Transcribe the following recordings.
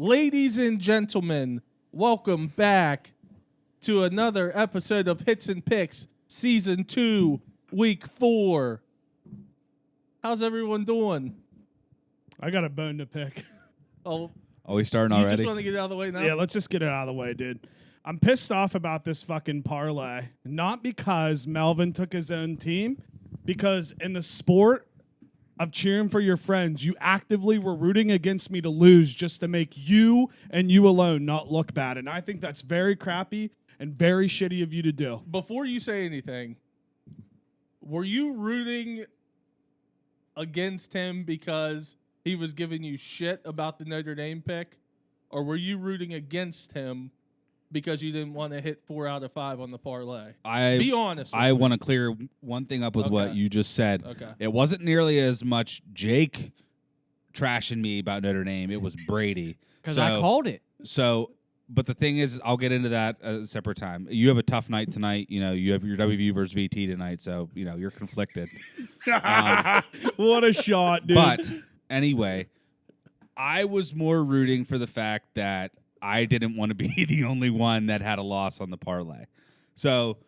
Ladies and gentlemen, welcome back to another episode of Hits and Picks, Season 2, Week 4. How's everyone doing? I got a bone to pick. Oh, Are we starting you already? just want to get it out of the way now? Yeah, let's just get it out of the way, dude. I'm pissed off about this fucking parlay. Not because Melvin took his own team, because in the sport of cheering for your friends, you actively were rooting against me to lose just to make you and you alone not look bad. And I think that's very crappy and very shitty of you to do. Before you say anything, were you rooting against him because he was giving you shit about the Notre Dame pick? Or were you rooting against him because you didn't want to hit 4 out of 5 on the parlay? Be honest. I want to clear one thing up with what you just said. Okay. It wasn't nearly as much Jake trashing me about Notre Dame. It was Brady. Because I called it. But the thing is, I'll get into that at a separate time. You have a tough night tonight. You know, you have your WVU versus VT tonight, so, you know, you're conflicted. What a shot, dude. But anyway, I was more rooting for the fact that I didn't want to be the only one that had a loss on the parlay. So,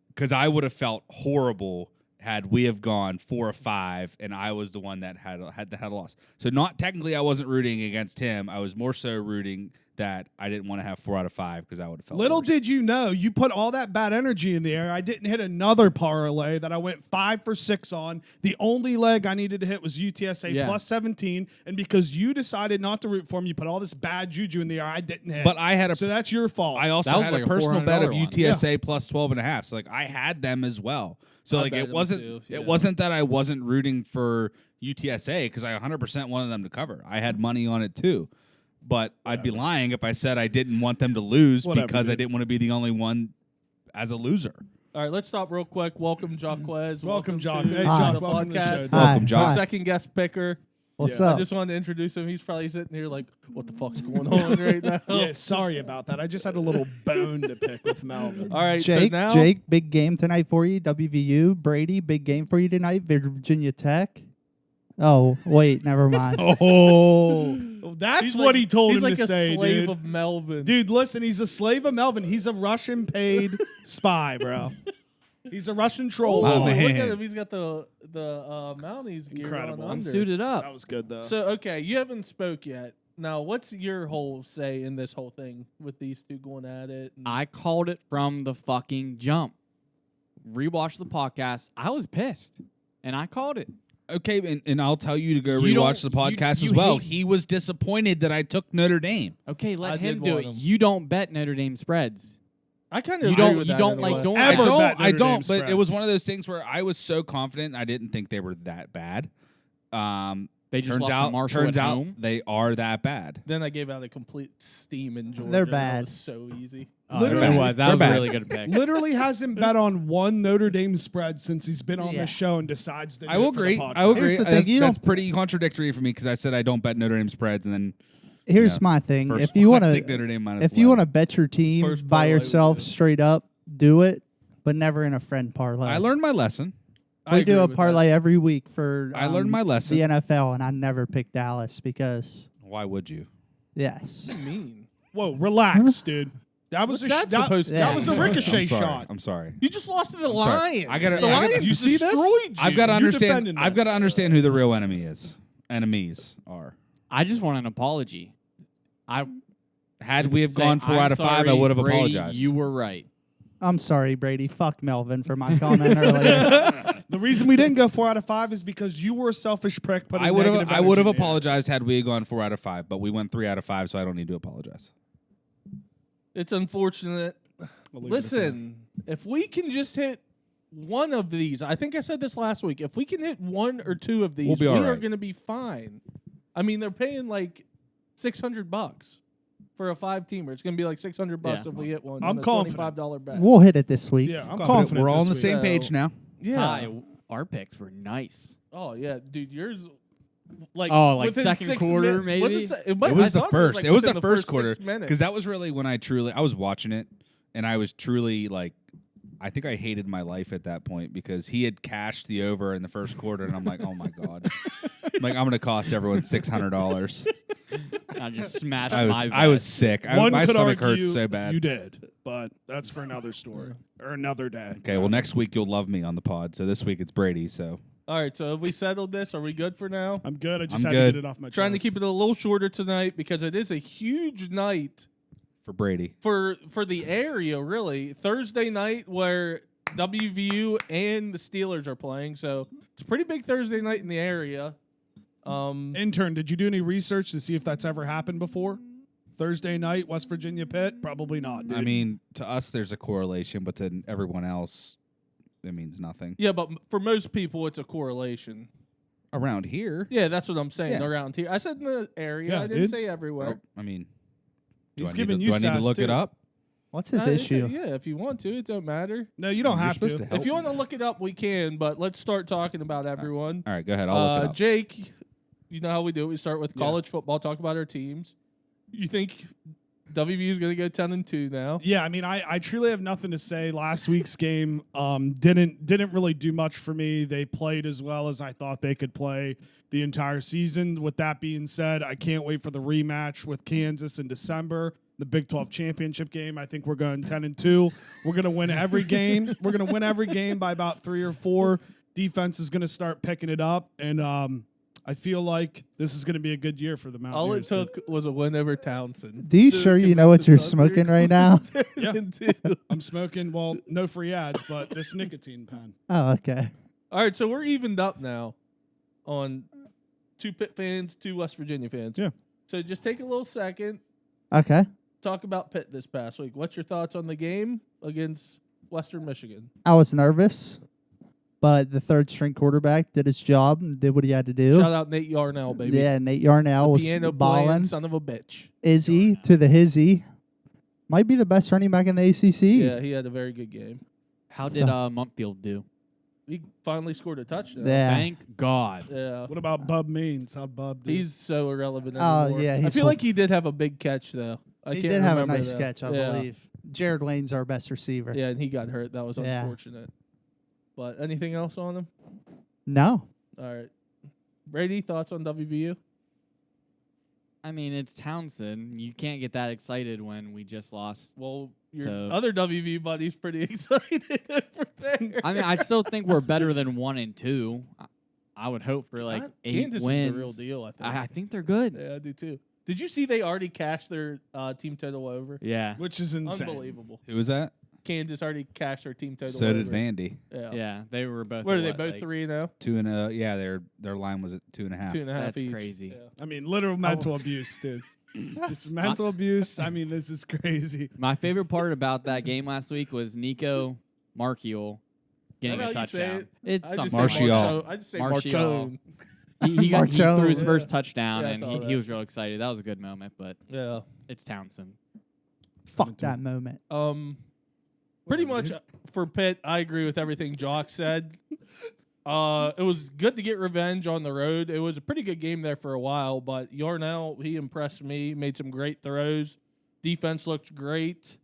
because I would have felt horrible had we have gone 4 or 5 and I was the one that had a loss. So, not technically I wasn't rooting against him. I was more so rooting that I didn't want to have 4 out of 5 because I would have felt Little worse. did you know, you put all that bad energy in the air. I didn't hit another parlay that I went 5 for 6 on. The only leg I needed to hit was UTSA plus 17. And because you decided not to root for him, you put all this bad juju in the air. I didn't hit. But I had so that's your fault. I also had like a a personal bet of $400 one. UTSA plus 12.5. So like I had them as well. So like it wasn't that I wasn't rooting for UTSA because I 100% wanted them to cover. I had money on it too. But I'd be lying if I said I didn't want them to lose because I didn't want to be the only one as a loser. All right, let's stop real quick. Welcome, Jacquez. Welcome, Jock. to Hey, the Jock, welcome to the podcast. show. Welcome, Jock. Our second guest picker. What's I up? just wanted to introduce him. He's probably sitting here like, what the fuck's going on right now? Yeah, sorry about that. I just had a little bone to pick with Melvin. All right, Jake, so now Jake, big game tonight for you. WVU, Brady, big game for you tonight. Virginia Tech. Oh, wait, never mind. That's he's what like, he told he's him like to a say, slave dude. of Melvin. Dude, listen, he's a slave of Melvin. He's a Russian paid spy, bro. He's a Russian troll. My Look man. at him. He's got the Mounties gear Incredible. on I'm under. suited up. That was good, though. So, okay, you haven't spoke yet. Now, what's your whole say in this whole thing with these two going at it? And I called it from the fucking jump. Rewatch the podcast. I was pissed, and I called it. Okay, and I'll tell you to go You rewatch the don't- podcast you as well. hate- He was disappointed that I took Notre Dame. Okay, I let did him do want it. him. You don't bet Notre Dame spreads. I kind of You don't. You don't like. Don't. Ever bet I Notre don't. Dame But it was spreads. one of those things where I was so confident I didn't think they were that bad. They just turns lost out, to Marshall turns at out home. they are that bad. Then I gave out a complete steam in Georgia. They're That bad. was so easy. Oh, Literally- it was. That They're was bad. a really good pick. Literally hasn't bet on one Notre Dame spread since he's been on Yeah. the show and decides to do I will it for the agree. podcast. I will agree. Here's the thing, That's, you that's don't- pretty contradictory for me because I said I don't bet Notre Dame spreads, and then Here's Yeah. my thing. first If you one, want I take Notre to, Dame minus if you 11. want to bet your team First by parlay we yourself do. straight up, do it, but never in a friend parlay. I learned my lesson. We do agree a with parlay every week for I learned my lesson. the NFL, and I never pick Dallas because Why would you? yes. What do you mean? Whoa, relax, dude. That was What's a that supposed to that be? was a I'm sorry. ricochet I'm sorry. shot. I'm sorry. You just lost to the sorry. Lions. I gotta- the I gotta- Lions you see this? destroyed you. I've got to You're understand. defending I've got to this. understand who the real enemy is. Enemies are. I just want an apology. Had we have Say, gone 4 "I'm out of 5, I sorry, would have Brady, apologized. You were right. I'm sorry, Brady. Fuck Melvin for my comment earlier. The reason we didn't go 4 out of 5 is because you were a selfish prick. I would have. I would have apologized had we gone 4 out of 5, but we went 3 out of 5, so I don't need to apologize. It's unfortunate. Listen, if we can just hit one of these, I think I said this last week. If we can hit 1 or 2 of these, We'll be we all are right. going to be fine. I mean, they're paying like $600 for a 5-teamer. It's going to be like $600 Yeah. if we hit one. I'm on a confident. $25 bet. We'll hit it this week. Yeah, I'm confident. We're all on this the week. same page now. Yeah. Ty, our picks were nice. Oh yeah, dude, yours. Like like within second 6 quarter, min- maybe? Was It was the first. Like It was within the first quarter 6 minutes. because that was really when I was watching it, and I was truly like I think I hated my life at that point because he had cashed the over in the first quarter, and I'm like, oh my god, I'm going to cost everyone $600. I just smashed I was sick. One My could stomach argue hurts so bad. you did, but that's for another story or another day. Okay, well, next week you'll love me on the pod. So this week it's Brady. So All right, so have we settled this? Are we good for now? I'm good. I just I'm had good. to get it off my Trying to chest. keep it a little shorter tonight because it is a huge night for Brady, for the area, really. Thursday night where WVU and the Steelers are playing, so it's a pretty big Thursday night in the area. Intern, did you do any research to see if that's ever happened before? Thursday night, West Virginia Pitt? Probably not, dude. I mean, to us there's a correlation, but to everyone else, it means nothing. Yeah, but for most people, it's a correlation. Around here, Yeah, that's what I'm saying. Yeah. Around here, I said in the area. Yeah, I didn't dude. say everywhere. I mean, He's do giving I you need to sass, look it too. up? What's his It's issue? yeah, if you want to, it don't matter. No, you don't You're have supposed to. to help If you me. want to look it up, we can. But let's start talking about everyone. All right, go ahead. I'll look it up. Jake, you know how we do it. We start with Yeah. college football, talk about our teams. You think WVU is going to go 10-2 now? Yeah, I mean, I truly have nothing to say. Last week's game didn't really do much for me. They played as well as I thought they could play the entire season. With that being said, I can't wait for the rematch with Kansas in December, the Big 12 championship game. I think we're going 10-2. We're going to win every game. We're going to win every game by about 3 or 4. Defense is going to start picking it up, and I feel like this is going to be a good year for the All it Mountaineers. took was a win over Townsend. Do you to sure you know what convince you're us smoking right now? Yeah. 10-2. I'm smoking, well, no free ads, but this nicotine pen. Oh, okay. All right, so we're evened up now on 2 Pitt fans, 2 West Virginia fans. Yeah. So just take a little second, Okay. talk about Pitt this past week. What's your thoughts on the game against Western Michigan? I was nervous, but the third string quarterback did his job and did what he had to do. Shout out Nate Yarnell, baby. Yeah, Nate Yarnell was Piano playing balling. son of a bitch. Izzy to the hizzy. Might be the best running back in the ACC. Yeah, he had a very good game. How did Mumpfield do? He finally scored a touchdown. Yeah. Thank God. Yeah. What about Bub Means? How'd Bub do? He's so irrelevant Oh, anymore. yeah, I he's feel hor- like he did have a big catch, though. I He can't did have a remember nice that. catch, I Yeah. believe. Jared Lane's our best receiver. Yeah, and he got hurt. That was Yeah. unfortunate. But anything else on him? No. All right. Brady, thoughts on WVU? I mean, it's Townsend. You can't get that excited when we just lost. Well, your So- other WVU buddy's pretty excited over there. I mean, I still think we're better than 1 and 2. I would hope for like 8 Kansas wins. is the real deal, I think. I think they're good. Yeah, I do too. Did you see they already cashed their team total over? Yeah. Which is insane. Unbelievable. Who was that? Kansas already cashed their team total So over. did Vandy. Yeah. Yeah, they were both. What are they what, both like, 3-0? 2 yeah, their line was at 2.5. 2.5 That's each. crazy. Yeah. I mean, literal mental abuse, dude. Just mental abuse. I mean, this is crazy. My favorite part about that game last week was Nico Marchiol getting How a do you say touchdown. it? It's I just something. say Martial. Marchone. I just say Martial. Marchone. He threw his Yeah. first touchdown, Yeah, I and saw he that. was real excited. That was a good moment, but Yeah. it's Townsend. Fuck that moment. Pretty much for Pitt, I agree with everything Jock said. It was good to get revenge on the road. It was a pretty good game there for a while, but Yarnell, he impressed me, made some great throws. Defense looked great.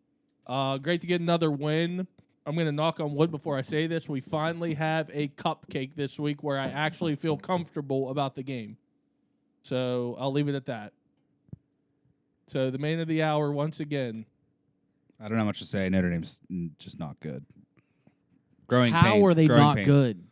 Great to get another win. I'm going to knock on wood before I say this. We finally have a cupcake this week where I actually feel comfortable about the game. So I'll leave it at that. So the man of the hour once again. I don't know much to say. Notre Dame's just not good. Growing How pains. are they growing not pains. good?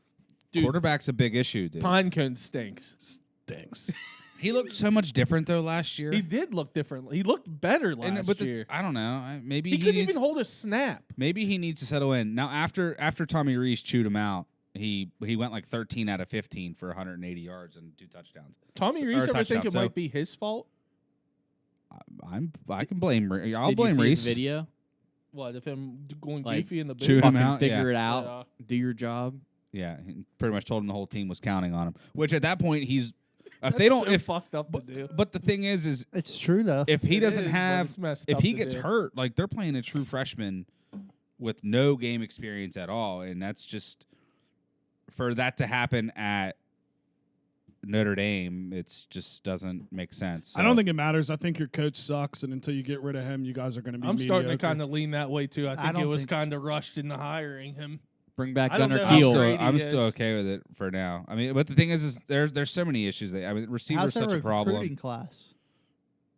Dude, Quarterback's a big issue, dude. Pinecone stinks. Stinks. He looked so much different though last year. He did look different. He looked better last but year. I don't know. Maybe He couldn't needs, even hold a snap. Maybe he needs to settle in. Now after Tommy Rees chewed him out, he went like 13 out of 15 for 180 yards and 2 touchdowns. Tommy Or Rees ever think touchdown, it so- might be his fault? I can blame. I'll Did blame you see Rees. his video? What, if him going Like, goofy in the booth? chewing him Fucking out, figure yeah. it out. Do your job. Yeah, he pretty much told him the whole team was counting on him. Which at that point he's That's if they don't so if fucked up to do. but the thing is It's true though. if he It doesn't is, but have it's messed if up he to gets do. hurt, like they're playing a true freshman with no game experience at all, and that's just for that to happen at Notre Dame, it just doesn't make sense. I don't So- think it matters. I think your coach sucks, and until you get rid of him, you guys are going to be I'm starting to mediocre. kind of lean that way too. I think it don't was think- kind of rushed into hiring him. Bring back I don't Gunnar know how Keel. Brady I'm is. still okay with it for now. I mean, but the thing is there's so many issues. Receiver How's is their such a problem. recruiting class?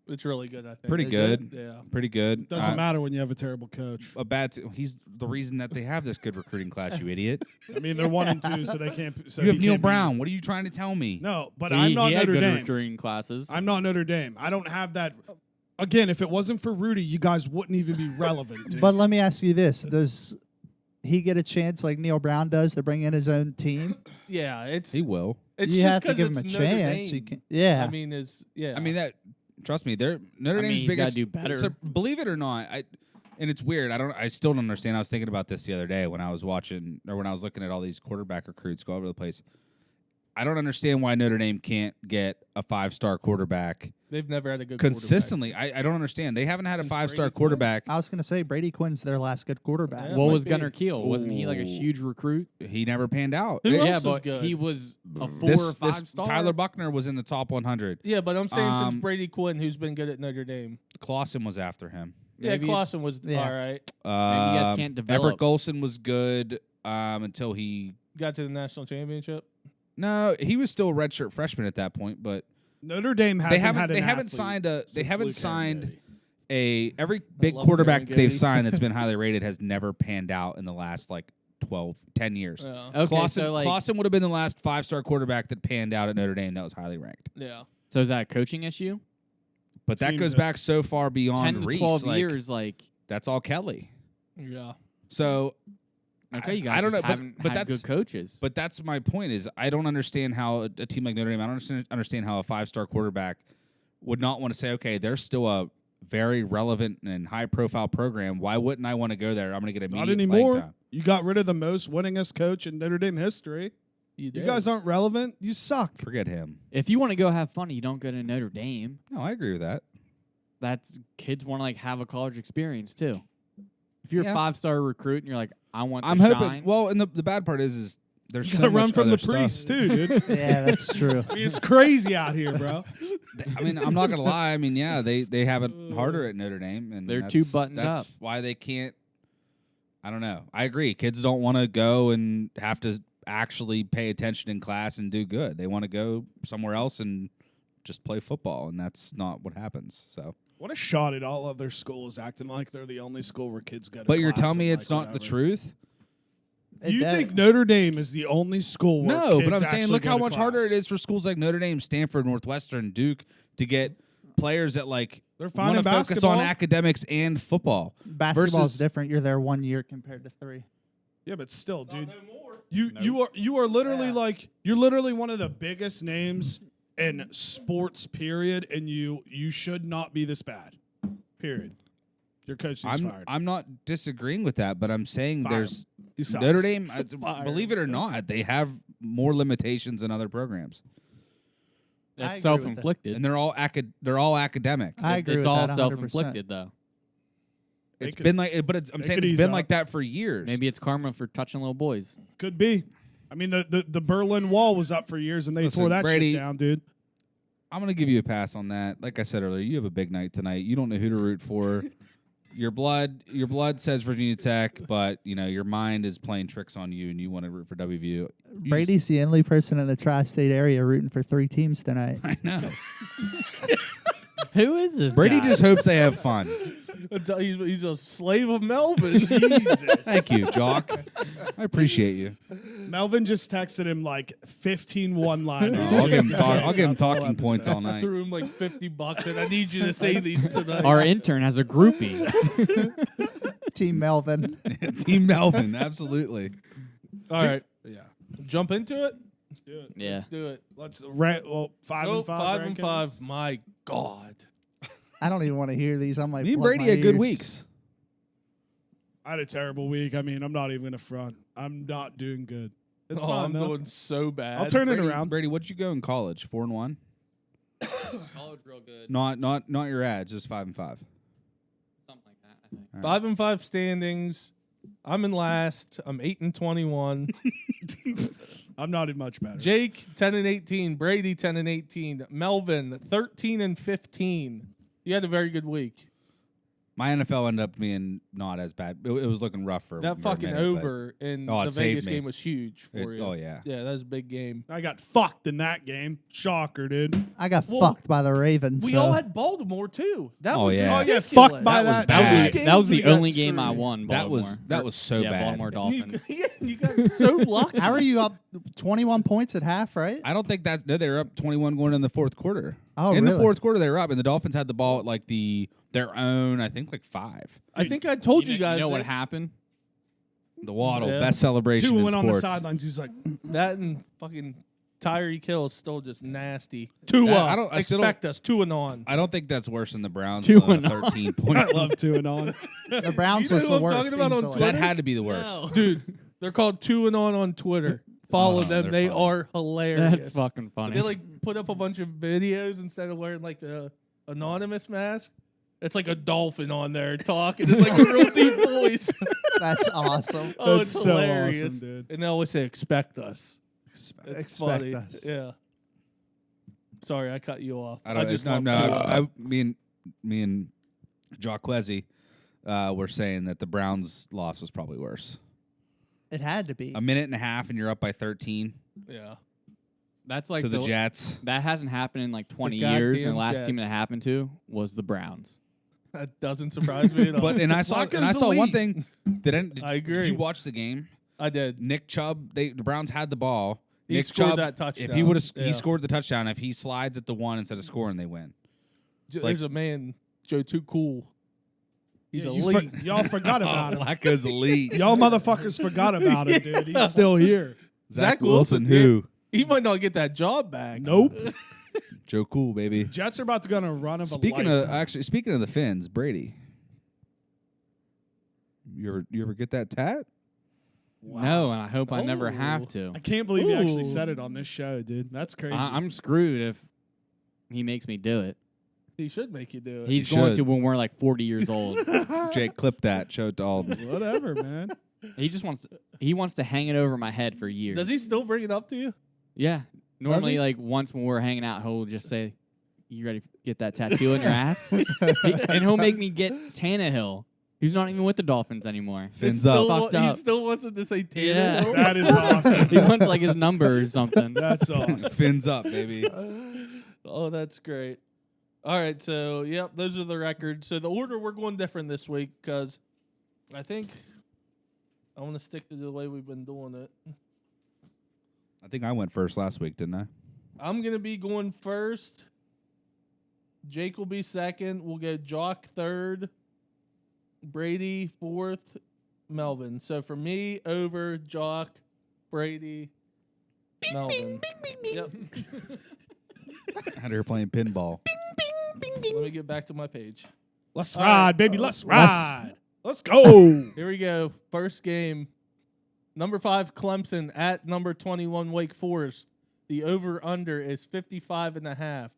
It's really good, I think. Pretty Is good. Yeah. Pretty good. Doesn't matter when you have a terrible coach. A bad. He's the reason that they have this good recruiting class. You idiot. I mean, they're 1-2, so they can't. So You have he Neil can't be- Brown. What are you trying to tell me? No, but He, I'm not he had Notre good Dame. recruiting classes. I'm not Notre Dame. I don't have that. Again, if it wasn't for Rudy, you guys wouldn't even be relevant. Dude. But let me ask you this: does he get a chance like Neil Brown does to bring in his own team? Yeah, it's He will. It's You just have to 'cause give him a it's Notre chance. You Dame. can, yeah. I mean, I mean that. Trust me, Notre I mean, Dame's he's gotta biggest. do better. So, believe it or not, and it's weird. I still don't understand. I was thinking about this the other day when I was watching or when I was looking at all these quarterback recruits go all over the place. I don't understand why Notre Dame can't get a 5-star quarterback they've never had a good consistently. I don't understand. They haven't had a Since 5-star Brady Quinn? quarterback. I was gonna say Brady Quinn's their last good quarterback. Yeah. what might was be. Gunnar Keel? Wasn't he like a Ooh. huge recruit? He never panned out. Who Yeah, else was but good? he was a 4 This, or 5 this star. Tyler Buckner was in the top 100. Yeah, but I'm saying since Um, Brady Quinn, who's been good at Notre Dame. Clausen was after him. Maybe- Yeah, Clausen was Yeah. all right. Maybe you guys can't Everett develop. Golson was good until he. Got to the national championship. No, he was still a redshirt freshman at that point, but Notre Dame hasn't they haven't had an they haven't athlete signed a they since haven't Luke signed Harringay. every big love quarterback Aaron that they've Gady. signed that's been highly rated has never panned out in the last 10 years. Yeah. Okay, Clausen, so like, Clausen would have been the last 5-star quarterback that panned out at Notre Dame that was highly ranked. Yeah. so is that a coaching issue? But that Seems goes that- back so far beyond 10 to Reese. 12 like, years, like, that's all Kelly. Yeah. So okay, you guys I don't just know, haven't but had that's good coaches. But that's my point. Is I don't understand how a team like Notre Dame. I don't understand how a 5-star quarterback would not want to say, okay, they're still a very relevant and high-profile program. Why wouldn't I want to go there? I'm going to get Not immediate playing anymore. time. You got rid of the most winningest coach in Notre Dame history. You You guys aren't relevant. You suck. Forget him. if you want to go have fun, you don't go to Notre Dame. No, I agree with that. That's kids want to like have a college experience too. If you're Yeah. a 5-star recruit and you're like, I want I'm to hoping. shine. Well, and the bad part is there's You so got to run much from the other stuff. priest too, dude. Yeah, that's true. I mean, it's crazy out here, bro. I mean, I'm not gonna lie. I mean, yeah, they have it harder at Notre Dame, and They're that's, too buttoned that's up. why they can't. I don't know. I agree. Kids don't want to go and have to actually pay attention in class and do good. They want to go somewhere else and just play football, and that's not what happens. So, What a shot at all other schools acting like they're the only school where kids go to but you're class telling me and, it's like, not the whatever. truth? You That- think Notre Dame is the only school where No, kids but I'm saying actually look go how to much harder class? it is for schools like Notre Dame, Stanford, Northwestern, Duke to get players that like They're fine want in to focus basketball. on academics and football. Basketball's versus- different. You're there 1 year compared to 3. Yeah, but still, dude. No more. You are literally Yeah. like you're literally one of the biggest names in sports. Period, and you should not be this bad. Period. Your coach is fired. I'm not disagreeing with that, but I'm saying Fire there's He sucks. Notre Dame. Fire. Believe it or not, they have more limitations than other programs, I That's agree with that. self-inflicted. and they're all academic. I agree it's with all that 100%. self-inflicted though. They It's could- been like, but I'm they saying could it's ease been up. like that for years. Maybe it's karma for touching little boys. Could be. I mean, the Berlin Wall was up for years, and they Listen, tore that Brady- shit down, dude. I'm gonna give you a pass on that. Like I said earlier, you have a big night tonight. You don't know who to root for. Your blood says Virginia Tech, but you know your mind is playing tricks on you, and you want to root for WVU. You Brady's the only person in the tri-state area rooting for 3 teams tonight. I know. Who is this Brady guy? just hopes they have fun. He's a slave of Melvin. Jesus. Thank you, Jock. I appreciate you. Melvin just texted him like 15 one-liners. I'll give him just to say I'll give him about the whole talking points episode. all I night. threw him like $50, and I need you to say these tonight. Our intern has a groupie. Team Melvin. Team Melvin, absolutely. All right, Yeah. jump into it. Let's do it. Yeah. Let's do it. Let's rank. Well, 5 Go and 5. 5 and rankings. 5. My God. I don't even want to hear these. I'm like, Me and plug Brady my had good ears. weeks. I had a terrible week. I mean, I'm not even gonna front. I'm not doing good. It's Oh, fine I'm though. doing so bad. I'll turn it Brady, around. Brady, what'd you go in college? 4-1? College real good. Not your ads, just 5 and 5. Something like that, I think. All right. 5 and 5 standings. I'm in last. I'm 8 and 21. I'm not in much better. Jake 10-18, Brady 10-18, Melvin 13-15. You had a very good week. My NFL ended up being not as bad. It was looking rough for That a fucking minute, over in Oh, the it saved Vegas me. game was huge for you. Oh, yeah. Yeah, that was a big game. I got fucked in that game. Shocker, dude. I got Well, fucked by the Ravens. We so. all had Baltimore too. That Oh, was yeah. Oh, yeah, ridiculous. fucked by That was that. bad. That was the games we only got game I screwed. won. That was Baltimore. so yeah, bad. Baltimore Dolphins. You got so lucky. How are you up 21 points at half, right? I don't think that's no. They were up 21 going in the fourth quarter. Oh, in really? the fourth quarter, they were up, and the Dolphins had the ball at like their own. I think like 5. I think I told you guys You know what this. happened? The Waddle, Yeah. best celebration. Tua in went on the sports. sidelines. He was like, That and fucking Tyreek Hill is still just nasty. I don't- I still don't- expect us 2-on. I don't think that's worse than the Browns. 2-0. 13 I point. love Tua and on. The Browns You know was who the I'm worst. talking about on easily. Twitter? That had to be the worst. Dude, they're called 2-on on Twitter. Follow Oh, them. they're They funny. are hilarious. That's fucking funny. They like put up a bunch of videos instead of wearing like the anonymous mask. It's like a dolphin on there talking in like a real deep voice. That's awesome. Oh, That's it's so hilarious. awesome, dude. And they always say, expect us. It's Expect funny. us. Yeah. Sorry, I cut you off. I don't. just no, love no. Tua. Me and Jacquezzi were saying that the Browns' loss was probably worse. It had to be. A minute and a half, and you're up by 13 Yeah. That's like to the Jets. That hasn't happened in like 20 years, and the goddamn last team that Jets. happened to was the Browns. That doesn't surprise me at all. But I saw Flacco's one elite. thing. Did I agree. Did you watch the game? I did. Nick Chubb. The Browns had the ball. He Nick scored Chubb, that touchdown. If he would have, Yeah. he scored the touchdown. If he slides at the 1 instead of scoring, they win. There's a man, Joe Too Cool. He's Yeah, elite. y'all forgot about him. Flacco's elite. Y'all motherfuckers forgot about him, dude. He's still here. Zach Wilson, Wilson, who? He might not get that job back. Nope. Joe Cool, baby. Jets are about to go on a run of Speaking a of lifetime. speaking of the Finns, Brady. You ever get that tat? No, and I hope I never Oh. have to. I can't believe you actually Ooh. said it on this show, dude. That's crazy. I'm screwed if he makes me do it. He should make you do it. He's You going should. to when we're like 40 years old. Jake, clip that. Show it to all. Whatever, man. He just wants to hang it over my head for years. Does he still bring it up to you? Yeah. Normally, he? like once when we're hanging out, he'll just say, "You ready to get that tattoo on your ass?" And he'll make me get Tannehill. He's not even with the Dolphins anymore. Fins It's still up. Fucked He up. still wants it to say Tannehill. Yeah. That is awesome. He wants like his number or something. That's awesome. Fins up, baby. Oh, that's great. All right, so yep, those are the records. So the order we're going different this week because I think I want to stick to the way we've been doing it. I think I went first last week, didn't I? I'm gonna be going first. Jake will be second. We'll get Jock third. Brady fourth. Melvin. So for me, over Jock, Brady, Melvin. Yep. Had her playing pinball. Let me get back to my page. Let's All ride, right. baby. Let's ride. Let's go. Here we go. First game. Number 5, Clemson at number 21, Wake Forest. The over-under is 55.5.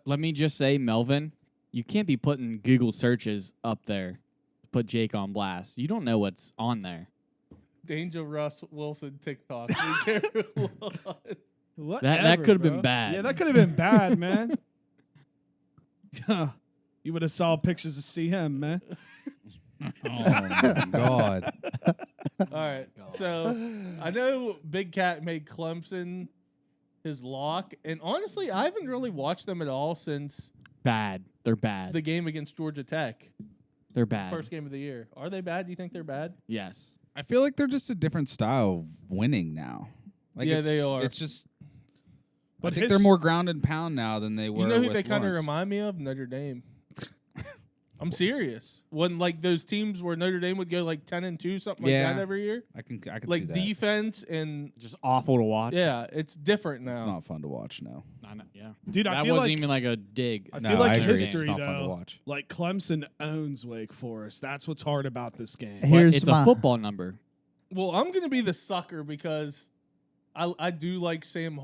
Let me just say, Melvin, you can't be putting Google searches up there to put Jake on blast. You don't know what's on there. Danger Russ Wilson TikTok. Be careful. Whatever, could have been bro. bad. Yeah, that could have been bad, man. You would have saw pictures to see him, man. Oh my god. All right. So I know Big Cat made Clemson his lock. And honestly, I haven't really watched them at all since Bad. They're bad. the game against Georgia Tech. They're bad. First game of the year. Are they bad? Do you think they're bad? Yes. I feel like they're just a different style of winning now. Like Yeah, it's, they are. It's just. But I think his- they're more ground and pound now than they were. You know who with they kind of Lawrence. remind me of? Notre Dame. I'm serious. When like those teams where Notre Dame would go like 10-2, something like Yeah. that every year. I can see Like that. defense and Just awful to watch. yeah, it's different now. It's not fun to watch. No. I know, yeah. Dude, I That feel wasn't like even like a dig. I No, feel like I agree. history It's not fun to though. watch. Like Clemson owns Wake Forest. That's what's hard about this game. Hey, Here's it's my- a football number. Well, I'm gonna be the sucker because I do like Sam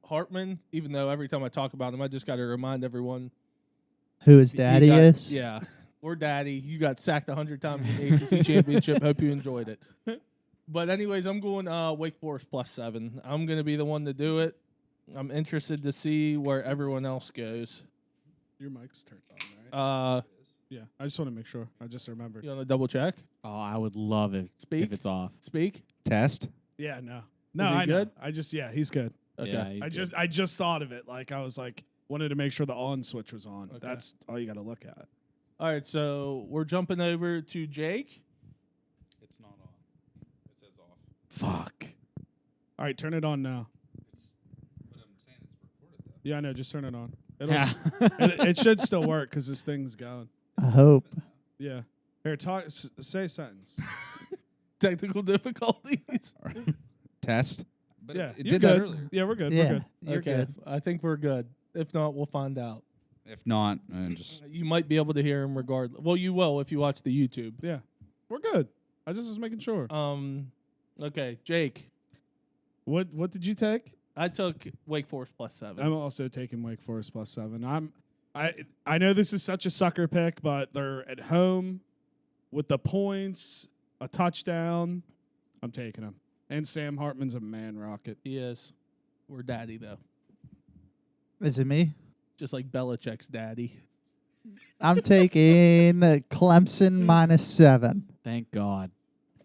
Hartman, even though every time I talk about him, I just got to remind everyone Who his you daddy got- is? Yeah, or daddy. You got sacked 100 times in the ACC championship. Hope you enjoyed it. But anyways, I'm going Wake Forest +7. I'm going to be the one to do it. I'm interested to see where everyone else goes. Your mic's turned on, right? Uh, Yeah, I just want to make sure. I just remembered. you want to double check? Oh, I would love it Speak. if it's off. Speak. Test. Yeah, no, he I know. good? I just he's good. Okay. Yeah, he's I just thought of it. Like I was like wanted to make sure the on switch was on. Okay. That's all you got to look at. All right, so we're jumping over to Jake. It's not on. It says off. Fuck. All right, turn it on now. But I'm saying it's recorded though. Yeah, I know. Just turn it on. It'll Yeah. it should still work because this thing's going. I hope. Yeah. Here, talk. Say a sentence. Technical difficulties. Test. But Yeah, it you're did good. that earlier. Yeah, we're good. Yeah, We're good. you're Okay, good. I think we're good. If not, we'll find out. If not, just You might be able to hear him regardless. Well, you will if you watch the YouTube. Yeah, we're good. I just was making sure. Okay, Jake. What did you take? I took Wake Forest +7. I'm also taking Wake Forest +7. I know this is such a sucker pick, but they're at home with the points, a touchdown. I'm taking them. And Sam Hartman's a man rocket. He is. We're daddy though, Is it me? just like Belichick's daddy. I'm taking Clemson -7. Thank God.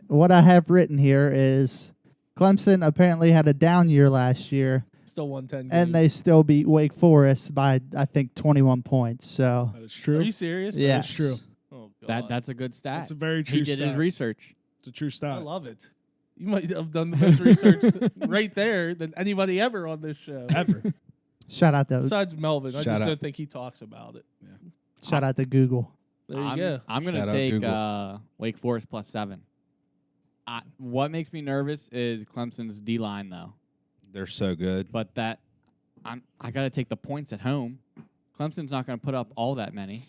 What I have written here is Clemson apparently had a down year last year, Still won 10 games. and they still beat Wake Forest by, I think, 21 points. So, That is Are true. you serious? yeah. That's true. Oh God. That's a good stat. That's a very true he did stat. his research. It's a true I stat. love it. You might have done the most research right there than anybody ever on this show. Ever. Shout out to Besides Melvin, I Shout just out. don't think he talks about it. Google. There you I'm, go. I'm going Shout to out take Google. Wake Forest +7. What makes me nervous is Clemson's D-line, though. they're so good. But I got to take the points at home. Clemson's not going to put up all that many.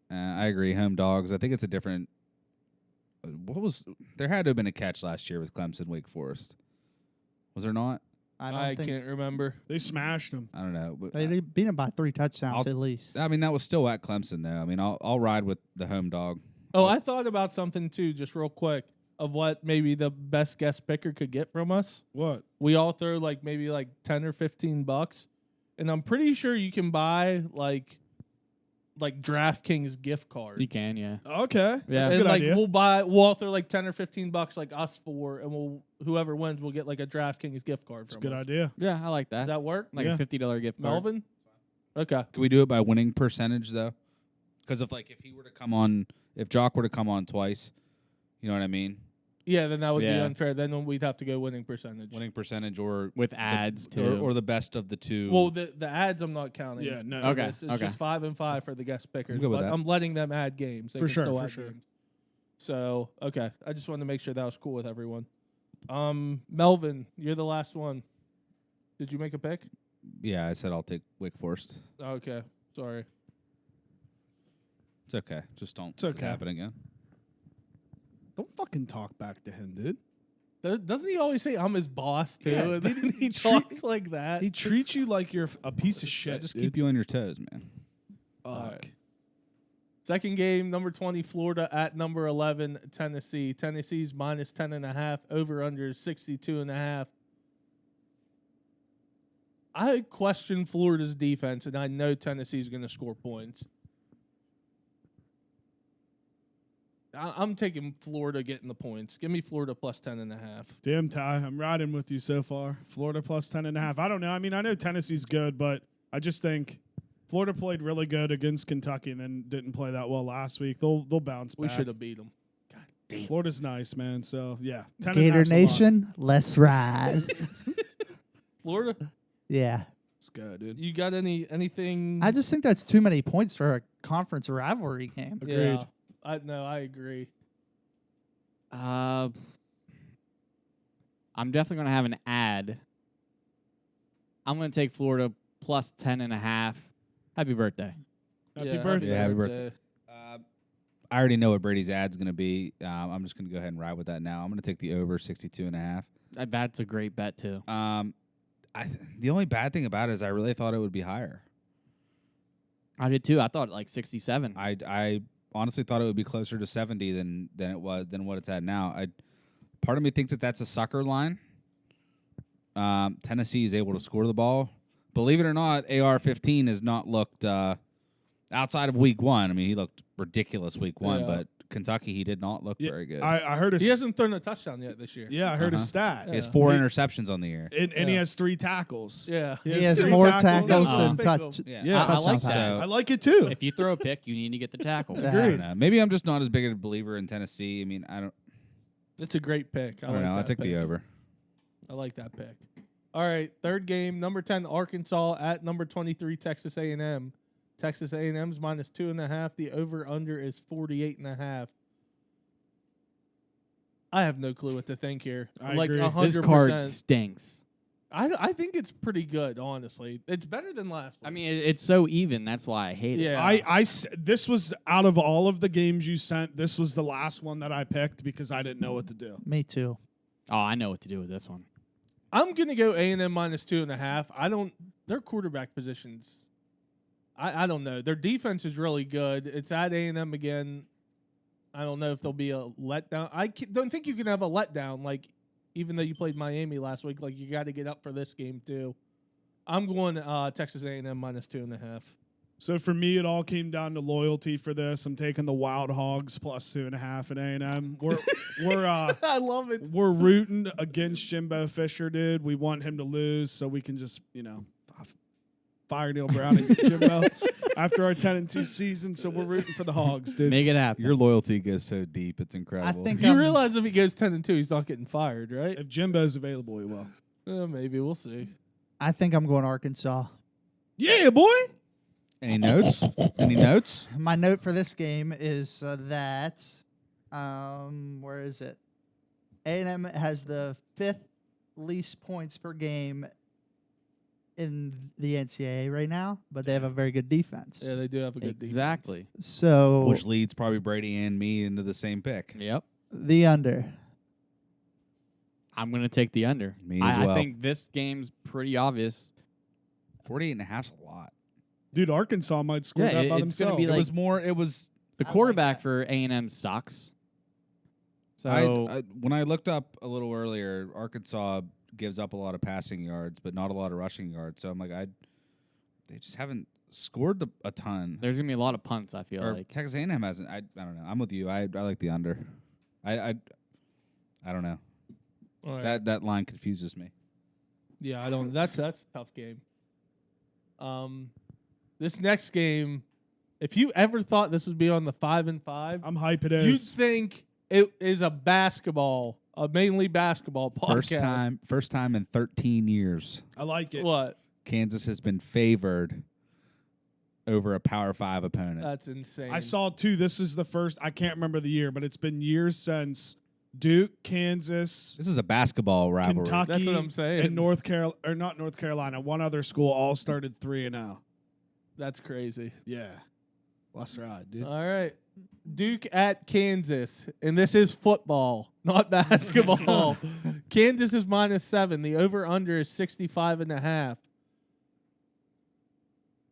I agree. Home dogs. I think it's a different. There had to have been a catch last year with Clemson Wake Forest. Was there not? I don't I think can't remember. They smashed them. I don't know. But they beat them by 3 touchdowns I'll- at least. I mean, that was still at Clemson though. I mean, I'll ride with the home dog. Oh, I thought about something too, just real quick, of what maybe the best guest picker could get from us. What? We all throw maybe 10 or $15, and I'm pretty sure you can buy like DraftKings gift cards. You can, yeah. Okay. Yeah. That's a And good idea. we'll all throw 10 or $15 like us four, and whoever wins will get a DraftKings gift card It's a from good us. idea. Yeah, I like Does that. that work? Like Yeah. a $50 gift card. Melvin? Okay. Can we do it by winning percentage though? Because if he were to come on, if Jock were to come on twice, you know what I mean? Yeah, then that would be Yeah. unfair. Then we'd have to go winning percentage. Winning percentage or With ads, too. or the best of the two. Well, the ads I'm not counting. Yeah, no. Okay. It's just 5 and 5 for the guest pickers. good with But that. I'm letting them add games. They For can sure, still for add sure. games. So, okay. I just wanted to make sure that was cool with everyone. Melvin, you're the last one. Did you make a pick? yeah, I said I'll take Wake Forest. Okay. Sorry. It's okay. Just don't It's okay. happen again. Don't fucking talk back to him, dude. Doesn't he always say I'm his boss too? Yeah, and then didn't he he treat- talks like that. He treats you like you're a piece of shit. Just dude. keep you on your toes, man. Fuck. Alright. Second game, number 20, Florida at number 11, Tennessee. Tennessee's -10.5, over under 62.5. I question Florida's defense, and I know Tennessee's going to score points. I'm taking Florida getting the points. Give me Florida +10.5. Damn, Ty, I'm riding with you so far. Florida +10.5. I don't know. I mean, I know Tennessee's good, but I just think Florida played really good against Kentucky and then didn't play that well last week. They'll bounce We back. should have beat them. God damn. Florida's nice, man. So yeah, 10.5's Gator a lot. Nation, let's ride. Florida, Yeah. It's good, dude. you got anything? I just think that's too many points for a conference rivalry game. Agreed. Yeah, I agree. I'm definitely going to have an ad. I'm going to take Florida +10.5. Happy birthday. Happy birthday. Yeah, happy birthday. I already know what Brady's ad's going to be. I'm just going to go ahead and ride with that now. I'm going to take the over 62.5. That's a great bet, too. The only bad thing about it is I really thought it would be higher. I did, too. I thought 67. I honestly thought it would be closer to 70 than what it's at now. Part of me thinks that that's a sucker line. Tennessee is able to score the ball. Believe it or not, AR-15 has not looked outside of week 1. I mean, he looked ridiculous week 1, Yeah. but Kentucky, he did not look very good. I heard He hasn't thrown a touchdown yet this year. Yeah, I heard a stat. He has Yeah. 4 interceptions on the year. And he has 3 tackles. Yeah. He has 3 more tackles Oh. than Pick touch. him. Yeah. I touchdown like passes. that. I like it too. If you throw a pick, you need to get the tackle. Yeah. I don't know. Maybe I'm just not as big a believer in Tennessee. I mean, I don't It's a great pick. I like know. I'll that take the pick. over. I like that pick. All right, third game, number 10 Arkansas at number 23 Texas A&M. Texas A&M's -2.5. The over/under is 48.5. I have no clue what to think here. I like agree. 100%. This card stinks. I think it's pretty good, honestly. It's better than last week. I mean, it's so even. That's why I hate it. yeah. This was out of all of the games you sent, this was the last one that I picked because I didn't know what to do. Me too. Oh, I know what to do with this one. I'm gonna go A&M -2.5. I don't. Their quarterback positions. I don't know. Their defense is really good. It's at A&M again. I don't know if there'll be a letdown. Don't think you can have a letdown. Like even though you played Miami last week, like you got to get up for this game too. I'm going Texas A&M -2.5. So for me, it all came down to loyalty for this. I'm taking the Wild Hogs +2.5 at A&M. We're I love it. we're rooting against Jimbo Fisher, dude. We want him to lose so we can just fire Neil Brown and Jimbo after our 10-2 season. So we're rooting for the Hogs, dude. Make it happen. Your loyalty goes so deep; it's incredible. I think You realize if he goes 10-2, he's not getting fired, right? If Jimbo's available, he will. Maybe we'll see. I think I'm going Arkansas. Yeah, boy. Any notes? Any notes? My note for this game is that where is it? A&M has the 5th least points per game in the NCAA right now, but they have a very good defense. Yeah, they do have a good defense. Exactly. So Which leads probably Brady and me into the same pick. Yep. the under. I'm going to take the under. Me as well. I think this game's pretty obvious. 48.5's a lot. Dude, Arkansas might score Yeah, that by it's gonna themselves. be It like- was more. It was. The I like quarterback that. for A&M sucks. So when I looked up a little earlier, Arkansas gives up a lot of passing yards, but not a lot of rushing yards. So I'm like, they just haven't scored a ton. there's going to be a lot of punts, I feel Or like. Texas A&M hasn't. I don't know. I'm with you. I like the under. I don't know. All right. That line confuses me. Yeah, I don't. That's a tough game. This next game, if you ever thought this would be on the 5 and 5, I'm hype it you'd is. think it is a mainly basketball podcast. First time in 13 years, I like it. What? Kansas has been favored over a Power 5 opponent. That's insane. I saw too. This is the first. I can't remember the year, but it's been years since Duke, Kansas, This is a basketball rivalry. Kentucky, That's what I'm saying. and North Carolina, or not North Carolina. One other school all started 3-0. That's crazy. Yeah, let's ride, dude. All right. Duke at Kansas, and this is football, not basketball. Kansas is -7. The over/under is 65.5.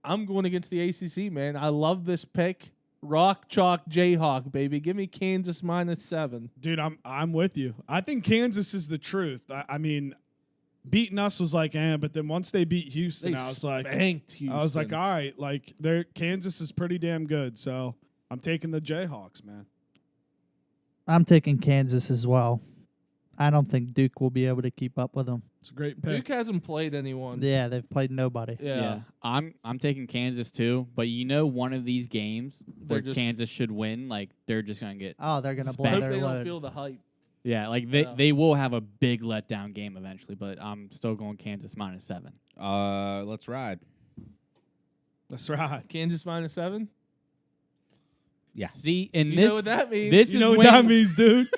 I'm going against the ACC, man. I love this pick. Rock chalk Jayhawk, baby. Give me Kansas -7. Dude, I'm with you. I think Kansas is the truth. I mean, beating us was like, but then once they beat Houston, They I was like, spanked Houston. all right, like Kansas is pretty damn good. So I'm taking the Jayhawks, man. I'm taking Kansas as well. I don't think Duke will be able to keep up with them. It's a great pick. Duke hasn't played anyone. Yeah, they've played nobody. Yeah. I'm taking Kansas too, but one of these games where just- Kansas should win, like they're just going to get Oh, they're gonna blow Hope their they don't load. feel the hype. they will have a big letdown game eventually, but I'm still going Kansas -7. Let's ride. That's right. Kansas -7. Yeah. See, in You this know what that means. this You is know what when that means, dude?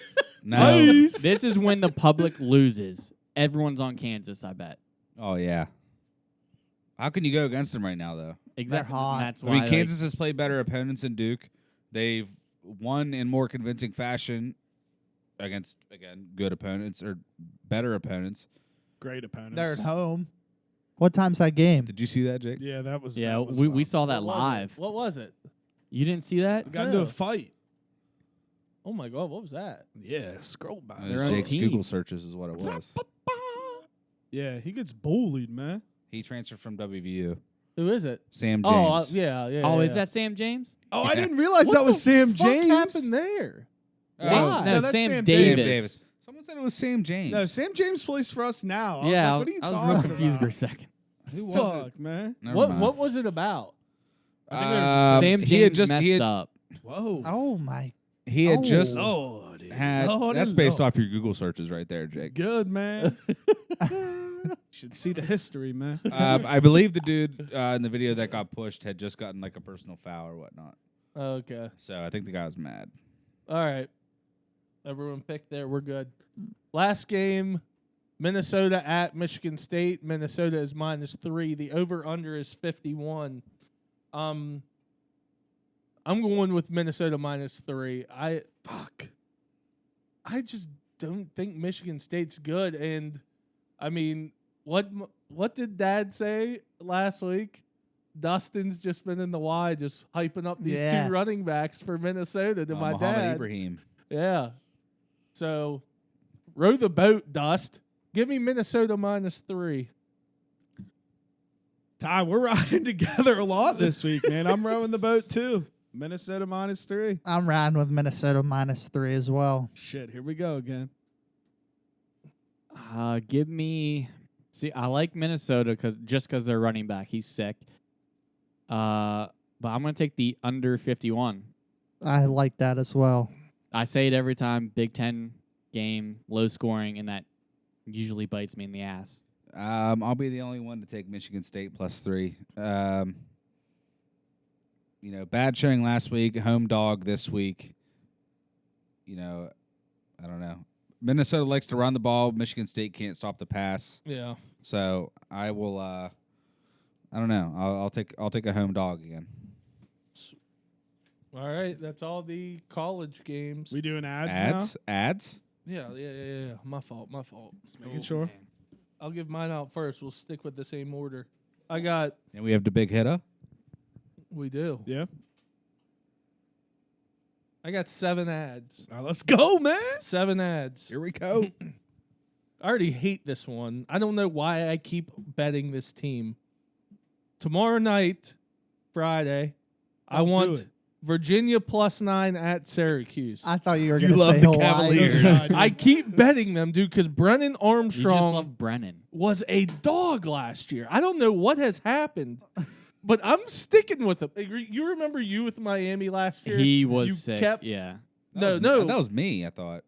No. Nice. this is when the public loses. Everyone's on Kansas, I bet. Oh yeah. How can you go against them right now, though? Exactly. hot. That's I why mean, Kansas has played better opponents than Duke. They've won in more convincing fashion against, again, good opponents or better opponents. Great opponents. They're at home. What time's that game? Did you see that, Jake? Yeah, that was. yeah, that was we wild. saw that What was it? live. What was it? You didn't see that? We got into No. a fight. Oh my God, what was that? Yeah, scroll by. It Their was own Jake's team. Google searches is what it was. Yeah, he gets bullied, man. He transferred from WVU. Who is it? Sam James. Oh, yeah. Oh, is yeah. that Sam James? Oh, I Yeah. didn't realize What that was the Sam fuck James. happened there? Sam, Why? no, No, that's Sam Sam Davis. Davis. Someone said it was Sam James. No, Sam James plays for us now. I was Yeah, like, what are you I was talking real confused for a about? second. Who was Fuck, it? man. Never What mind. What was it about? I think they were just Sam he James had just messed he had, up. Whoa. Oh my! he had Oh. just Lordy. had. Lordy, That's based Lord. off your Google searches right there, Jake. Good, man. Should see the history, man. I believe the dude in the video that got pushed had just gotten like a personal foul or whatnot. Okay. So I think the guy was mad. All right. Everyone picked there. We're good. Last game, Minnesota at Michigan State. Minnesota is -3. The over/under is 51. I'm going with Minnesota -3. I just don't think Michigan State's good. And I mean, what did Dad say last week? Dustin's just been in the Y, just hyping up these Yeah. two running backs for Minnesota to my Muhammad dad. Ibrahim. Yeah. So, row the boat, Dust. Give me Minnesota -3. Ty, we're riding together a lot this week, man. I'm rowing the boat too. Minnesota -3. I'm riding with Minnesota -3 as well. Shit, here we go again. Give me. See, I like Minnesota because they're running back. He's sick. But I'm gonna take the under 51. I like that as well. I say it every time. Big Ten game, low scoring, and that usually bites me in the ass. I'll be the only one to take Michigan State +3. Bad showing last week, home dog this week. I don't know. Minnesota likes to run the ball. Michigan State can't stop the pass. Yeah. So I will. I don't know. I'll take a home dog again. All right. That's all the college games. We doing ads now? Ads. Yeah. My fault. Just making sure. I'll give mine out first. We'll stick with the same order. I got. And we have the big hitter. We do. Yeah. I got 7 ads. All right, let's go, man. 7 ads. Here we go. I already hate this one. I don't know why I keep betting this team. Tomorrow night, Friday, I Don't do want it. Virginia +9 at Syracuse. I thought you were You going to love say the Hawaii. Cavaliers. I keep betting them, dude, because Brennan You just Armstrong love Brennan. was a dog last year. I don't know what has happened, but I'm sticking with him. You remember you with Miami last year? He was You sick. kept- Yeah. That was me. I thought.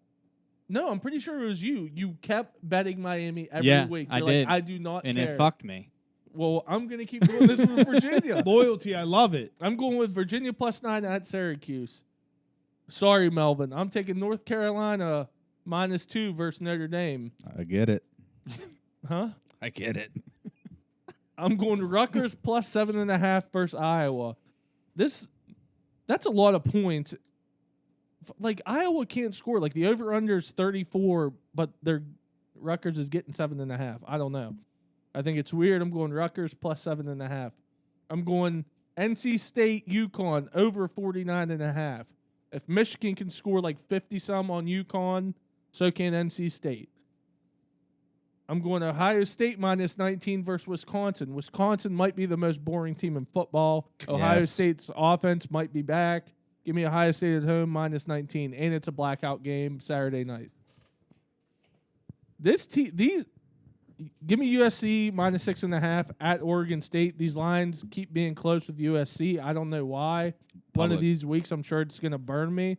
No, I'm pretty sure it was you. You kept betting Miami every Yeah, week. I You're did. Like, I do not And care. it fucked me. Well, I'm going to keep doing this with Virginia. Loyalty, I love it. I'm going with Virginia +9 at Syracuse. Sorry, Melvin. I'm taking North Carolina -2 versus Notre Dame. I get it. Huh? I get it. I'm going to Rutgers +7.5 versus Iowa. That's a lot of points. Like, Iowa can't score. Like, the over-under is 34, but Rutgers is getting 7.5. I don't know. I think it's weird. I'm going Rutgers +7.5. I'm going NC State, UConn over 49.5. If Michigan can score like 50-some on UConn, so can NC State. I'm going Ohio State -19 versus Wisconsin. Wisconsin might be the most boring team in football. Ohio Yes. State's offense might be back. Give me Ohio State at home -19, and it's a blackout game Saturday night. Give me USC -6.5 at Oregon State. These lines keep being close with USC. I don't know why. One of Public. these weeks, I'm sure it's going to burn me,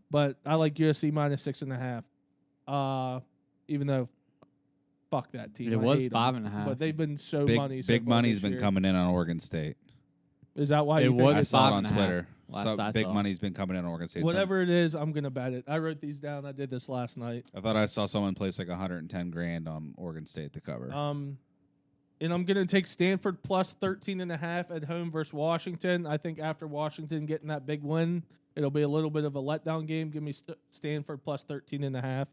but I like USC -6.5. Even though, fuck that team. It I was hate 'em. 5.5. But they've been so Big money. So far money's this been year. coming in on Oregon State. Is that why It you think was I it's saw it on 5.5 Twitter. last So I big saw. money's been coming in on Oregon State. whatever it is? I'm gonna bet it. I wrote these down. I did this last night. I thought I saw someone place like 110 grand on Oregon State to cover. And I'm gonna take Stanford +13.5 at home versus Washington. I think after Washington getting that big win, it'll be a little bit of a letdown game. Give me Stanford +13.5,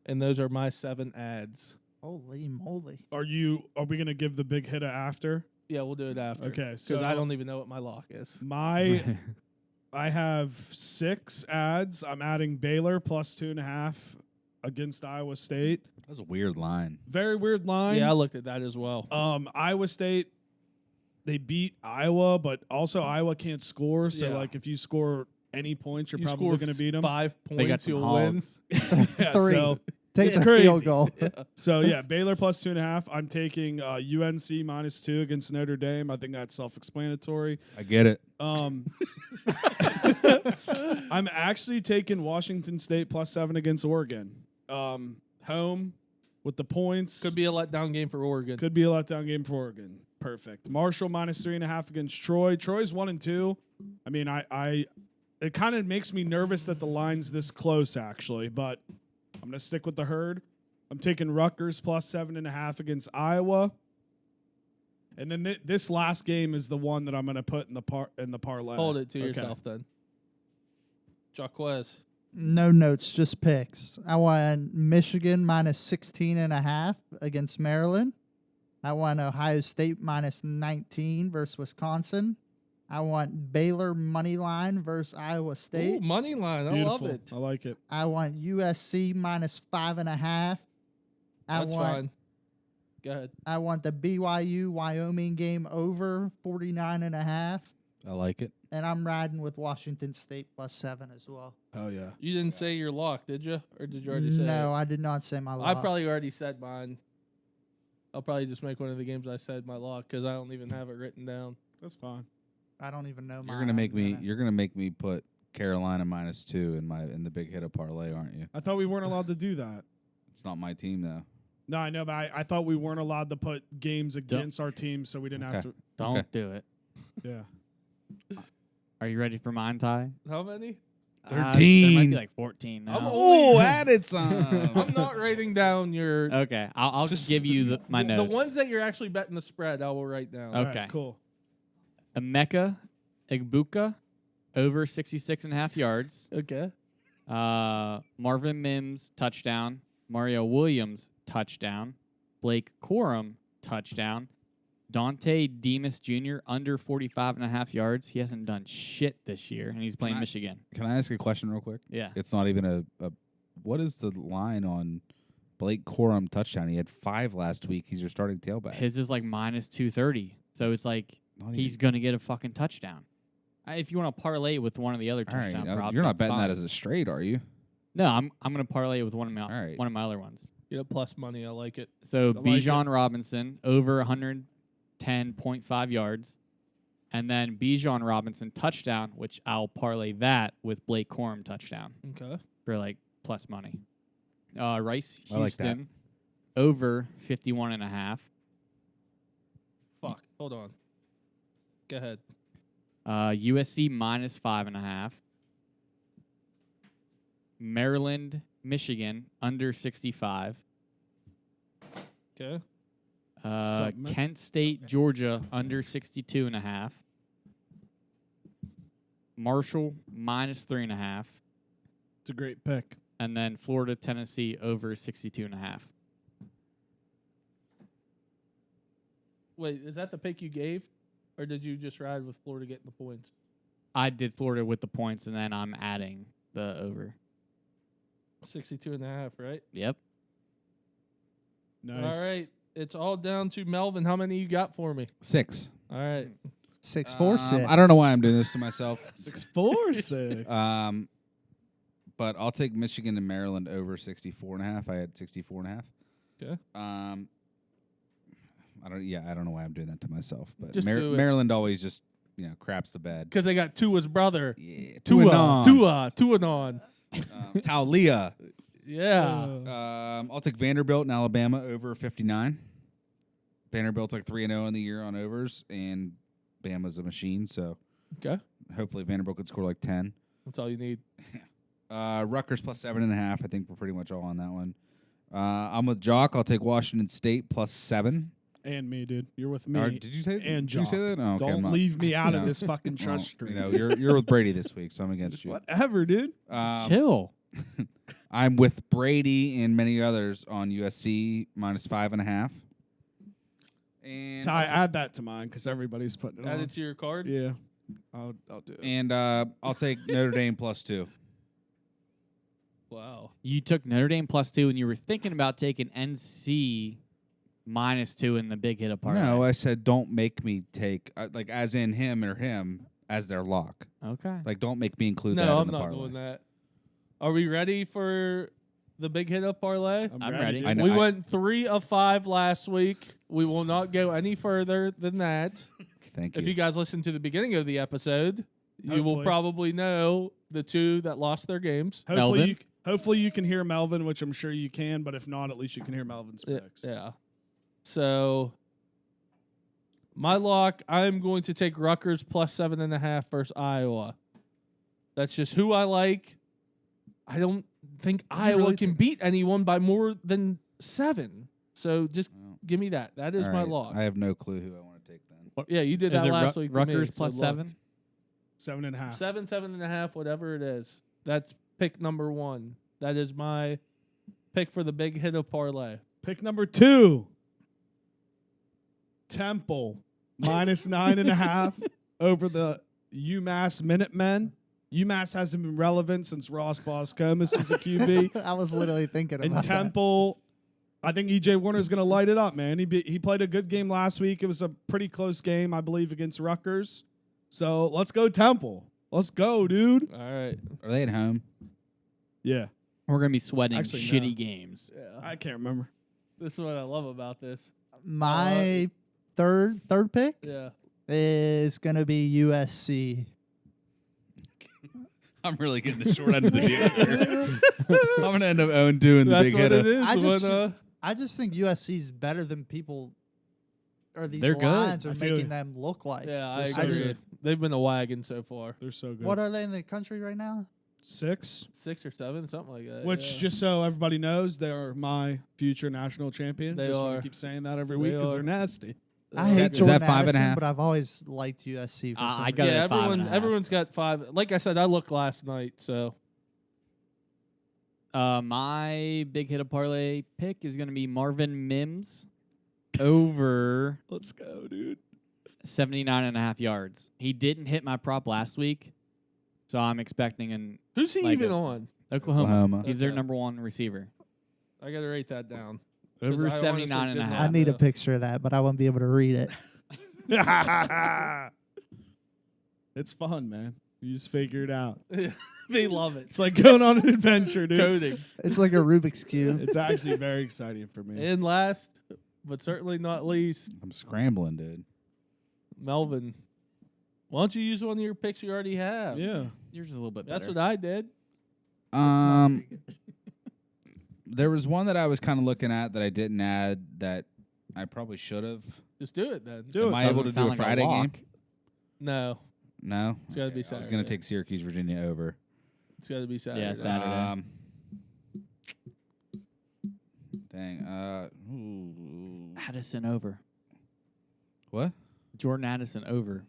and those are my 7 ads. Holy moly. Are we gonna give the big hitter after? Yeah, we'll do it after. Okay, because so I don't even know what my lock is. my I have 6 ads. I'm adding Baylor plus 2.5 against Iowa State. That was a weird line. Very weird line. Yeah, I looked at that as well. Iowa State, they beat Iowa, but also Iowa can't score. So, Yeah. like, if you score any points, you're You probably score going to beat them. 5 They got points, some you'll win. hogs. Yeah, 3. so, Takes it's a crazy. field goal. so, yeah, Baylor plus 2.5. I'm taking UNC minus 2 against Notre Dame. I think that's self-explanatory. I get it. I'm actually taking Washington State plus 7 against Oregon. Home with the points. Could be a letdown game for Oregon. Could be a letdown game for Oregon. Perfect. Marshall minus 3.5 against Troy. Troy's 1-2. I mean, it kind of makes me nervous that the line's this close, actually, but I'm gonna stick with the herd. I'm taking Rutgers plus 7.5 against Iowa. And then this last game is the one that I'm gonna put in the parlay. Hold it to Okay. yourself then. Jaquez. No notes, just picks. I want Michigan minus 16.5 against Maryland. I want Ohio State minus 19 versus Wisconsin. I want Baylor money line versus Iowa State. Ooh, money line. I Beautiful. love it. I like it. I want USC minus 5.5. That's fine. Go ahead. I want the BYU Wyoming game over 49.5. I like it. And I'm riding with Washington State plus 7 as well. Oh yeah. You didn't say your lock, did you? Or did you already say No, it? I did not say my I lock. probably already said mine. I'll probably just make one of the games I said my lock because I don't even have it written down. That's fine. I don't even know mine. You're gonna make me put Carolina minus 2 in the big hit of parlay, aren't you? I thought we weren't allowed to do that. It's not my team though. No, I know, but I thought we weren't allowed to put games against our team, so we didn't have Okay. to. Don't Okay. do it. Yeah. Are you ready for mine, Ty? How many? There might 13. be like 14 now. I'm Oh, added some. I'm not writing down your Okay, I'll just give you my the notes. ones that you're actually betting the spread. I will write down. All Okay. right, cool. Emeka Egbuka over 66.5 yards. Okay. Marvin Mims touchdown. Mario Williams touchdown. Blake Corum touchdown. Dante Demas Jr. under 45.5 yards. He hasn't done shit this year, and he's playing I- Michigan. Can I ask a question real quick? Yeah. It's not even a what is the line on Blake Corum touchdown? He had 5 last week. He's your starting tailback. His is like minus 230. So it's like Not he's even- going to get a fucking touchdown. If you want to parlay it with one of the other all right. touchdown props, You're not that's betting that fine. as a straight, are you? No, I'm going to parlay it with one of my right. one of my other ones. Get a plus money. I like it. So like Bijan Robinson over 110.5 yards, and then Bijan Robinson touchdown, which I'll parlay that with Blake Corum touchdown Okay. for like plus money. Rice I like that. Houston over 51.5. Fuck. Hold on. Go ahead. USC minus 5.5. Maryland, Michigan under 65. Okay. Something. Kent State, Georgia under 62.5. Marshall minus 3.5. It's a great pick. And then Florida, Tennessee over 62.5. Wait, is that the pick you gave, or did you just ride with Florida getting the points? I did Florida with the points, and then I'm adding the over. 62.5, right? Yep. Nice. All right. It's all down to Melvin. How many you got for me? 6. All right. 6-4-6. I don't know why I'm doing this to myself. 6-4-6. But I'll take Michigan and Maryland over 64.5. I had 64.5. Okay. I don't know why I'm doing that to myself, but Just do it. Maryland always just craps the bed. Because they got Tua's brother. Yeah, Tua on. Taulia. Yeah. I'll take Vanderbilt and Alabama over 59. Vanderbilt's like 3-0 in the year on overs, and Bama's a machine, so Okay. hopefully Vanderbilt could score like 10. That's all you need. Rutgers plus 7.5. I think we're pretty much all on that one. I'm with Jock. I'll take Washington State plus 7. And me, dude. You're with me. Or did you say? and did you say Jock. that? Oh, okay, I'm Don't not- leave me out of No. this fucking well, trust stream. you're with Brady this week, so I'm against you. Whatever, dude. Chill. I'm with Brady and many others on USC minus 5.5. And Ty, add that to mine because everybody's putting it Add on. it to your card. Yeah. I'll do it. And I'll take Notre Dame +2. Wow. You took Notre Dame +2, and you were thinking about taking NC -2 in the big hit apart. No, I said don't make me take like as in him or him as their lock. Okay. Like don't make me include that No, in I'm the not parlay. doing that. Are we ready for the big hit up parlay? I'm ready. dude. I know. We went 3 of 5 last week. We will not go any further than that. Thank you. If you guys listen to the beginning of the episode, you will Hopefully. probably know the 2 that lost their games. Melvin? Hopefully you can hear Melvin, which I'm sure you can. But if not, at least you can hear Melvin's picks. Yeah. So my lock, I'm going to take Rutgers +7.5 versus Iowa. That's just who I like. I don't think Iowa really can beat anyone by more than 7. So just Well, give me that. That is all my right. lock. I have no clue who I want to take then. Yeah, you did Is that it last week. to me, Rutgers so look. +7? 7.5. 7, 7.5, whatever it is. That's pick number 1. That is my pick for the big hit of parlay. Pick number 2. Temple -9.5 over the UMass Minutemen. UMass hasn't been relevant since Ross Boscomus is a QB. I was literally thinking about And that. Temple, I think EJ Warner's going to light it up, man. He played a good game last week. It was a pretty close game, I believe, against Rutgers. So let's go Temple. Let's go, dude. All right. Are they at home? Yeah, We're going to be sweating Actually, shitty no. games. Yeah. I can't remember. This is what I love about this. My third pick Yeah. is gonna be USC. I'm really getting the short end of the deal here. I'm going to end up 0-2 in the That's big what hit. it is. I just- when, I just think USC is better than people or these They're good. lines are I feel making you. them look like. yeah, I They're so agree. good. They've been a wagon so far. They're so good. What are they in the country right now? 6? 6 or 7, something like that. Which, yeah. just so everybody knows, they are my future national champion. They Just want are. to keep saying that every They week because are. they're nasty. I Is hate that- is Jordan that 5.5? Addison, but I've always liked USC for some I reason. got it yeah, at 5.5. everyone's got 5. Like I said, I looked last night, so My big hit of parlay pick is going to be Marvin Mims over Let's go, dude. 79.5 yards. He didn't hit my prop last week, so I'm expecting an who's he Like even it. on? Oklahoma. He's their Okay. number 1 receiver. I got to write that down. 'Cause Over I honestly 79.5. did I not need a know. picture of that, but I won't be able to read it. It's fun, man. You just figure it out. They love it. It's like going on an adventure, dude. Coding. It's like a Rubik's Cube. It's actually very exciting for me. And last, but certainly not least, I'm scrambling, dude. Melvin. Why don't you use one of your picks you already have? Yeah. Yours is a little bit better. That's what I did. There was one that I was kind of looking at that I didn't add that I probably should have. Just do it then. Do Am it. I able Doesn't to do sound a like Friday game? lock. No, No, it's got to be I was Saturday. going to take Syracuse, Virginia over. It's got to be Saturday. Yeah, Saturday. Dang. Ooh. Addison over. What? Jordan Addison over.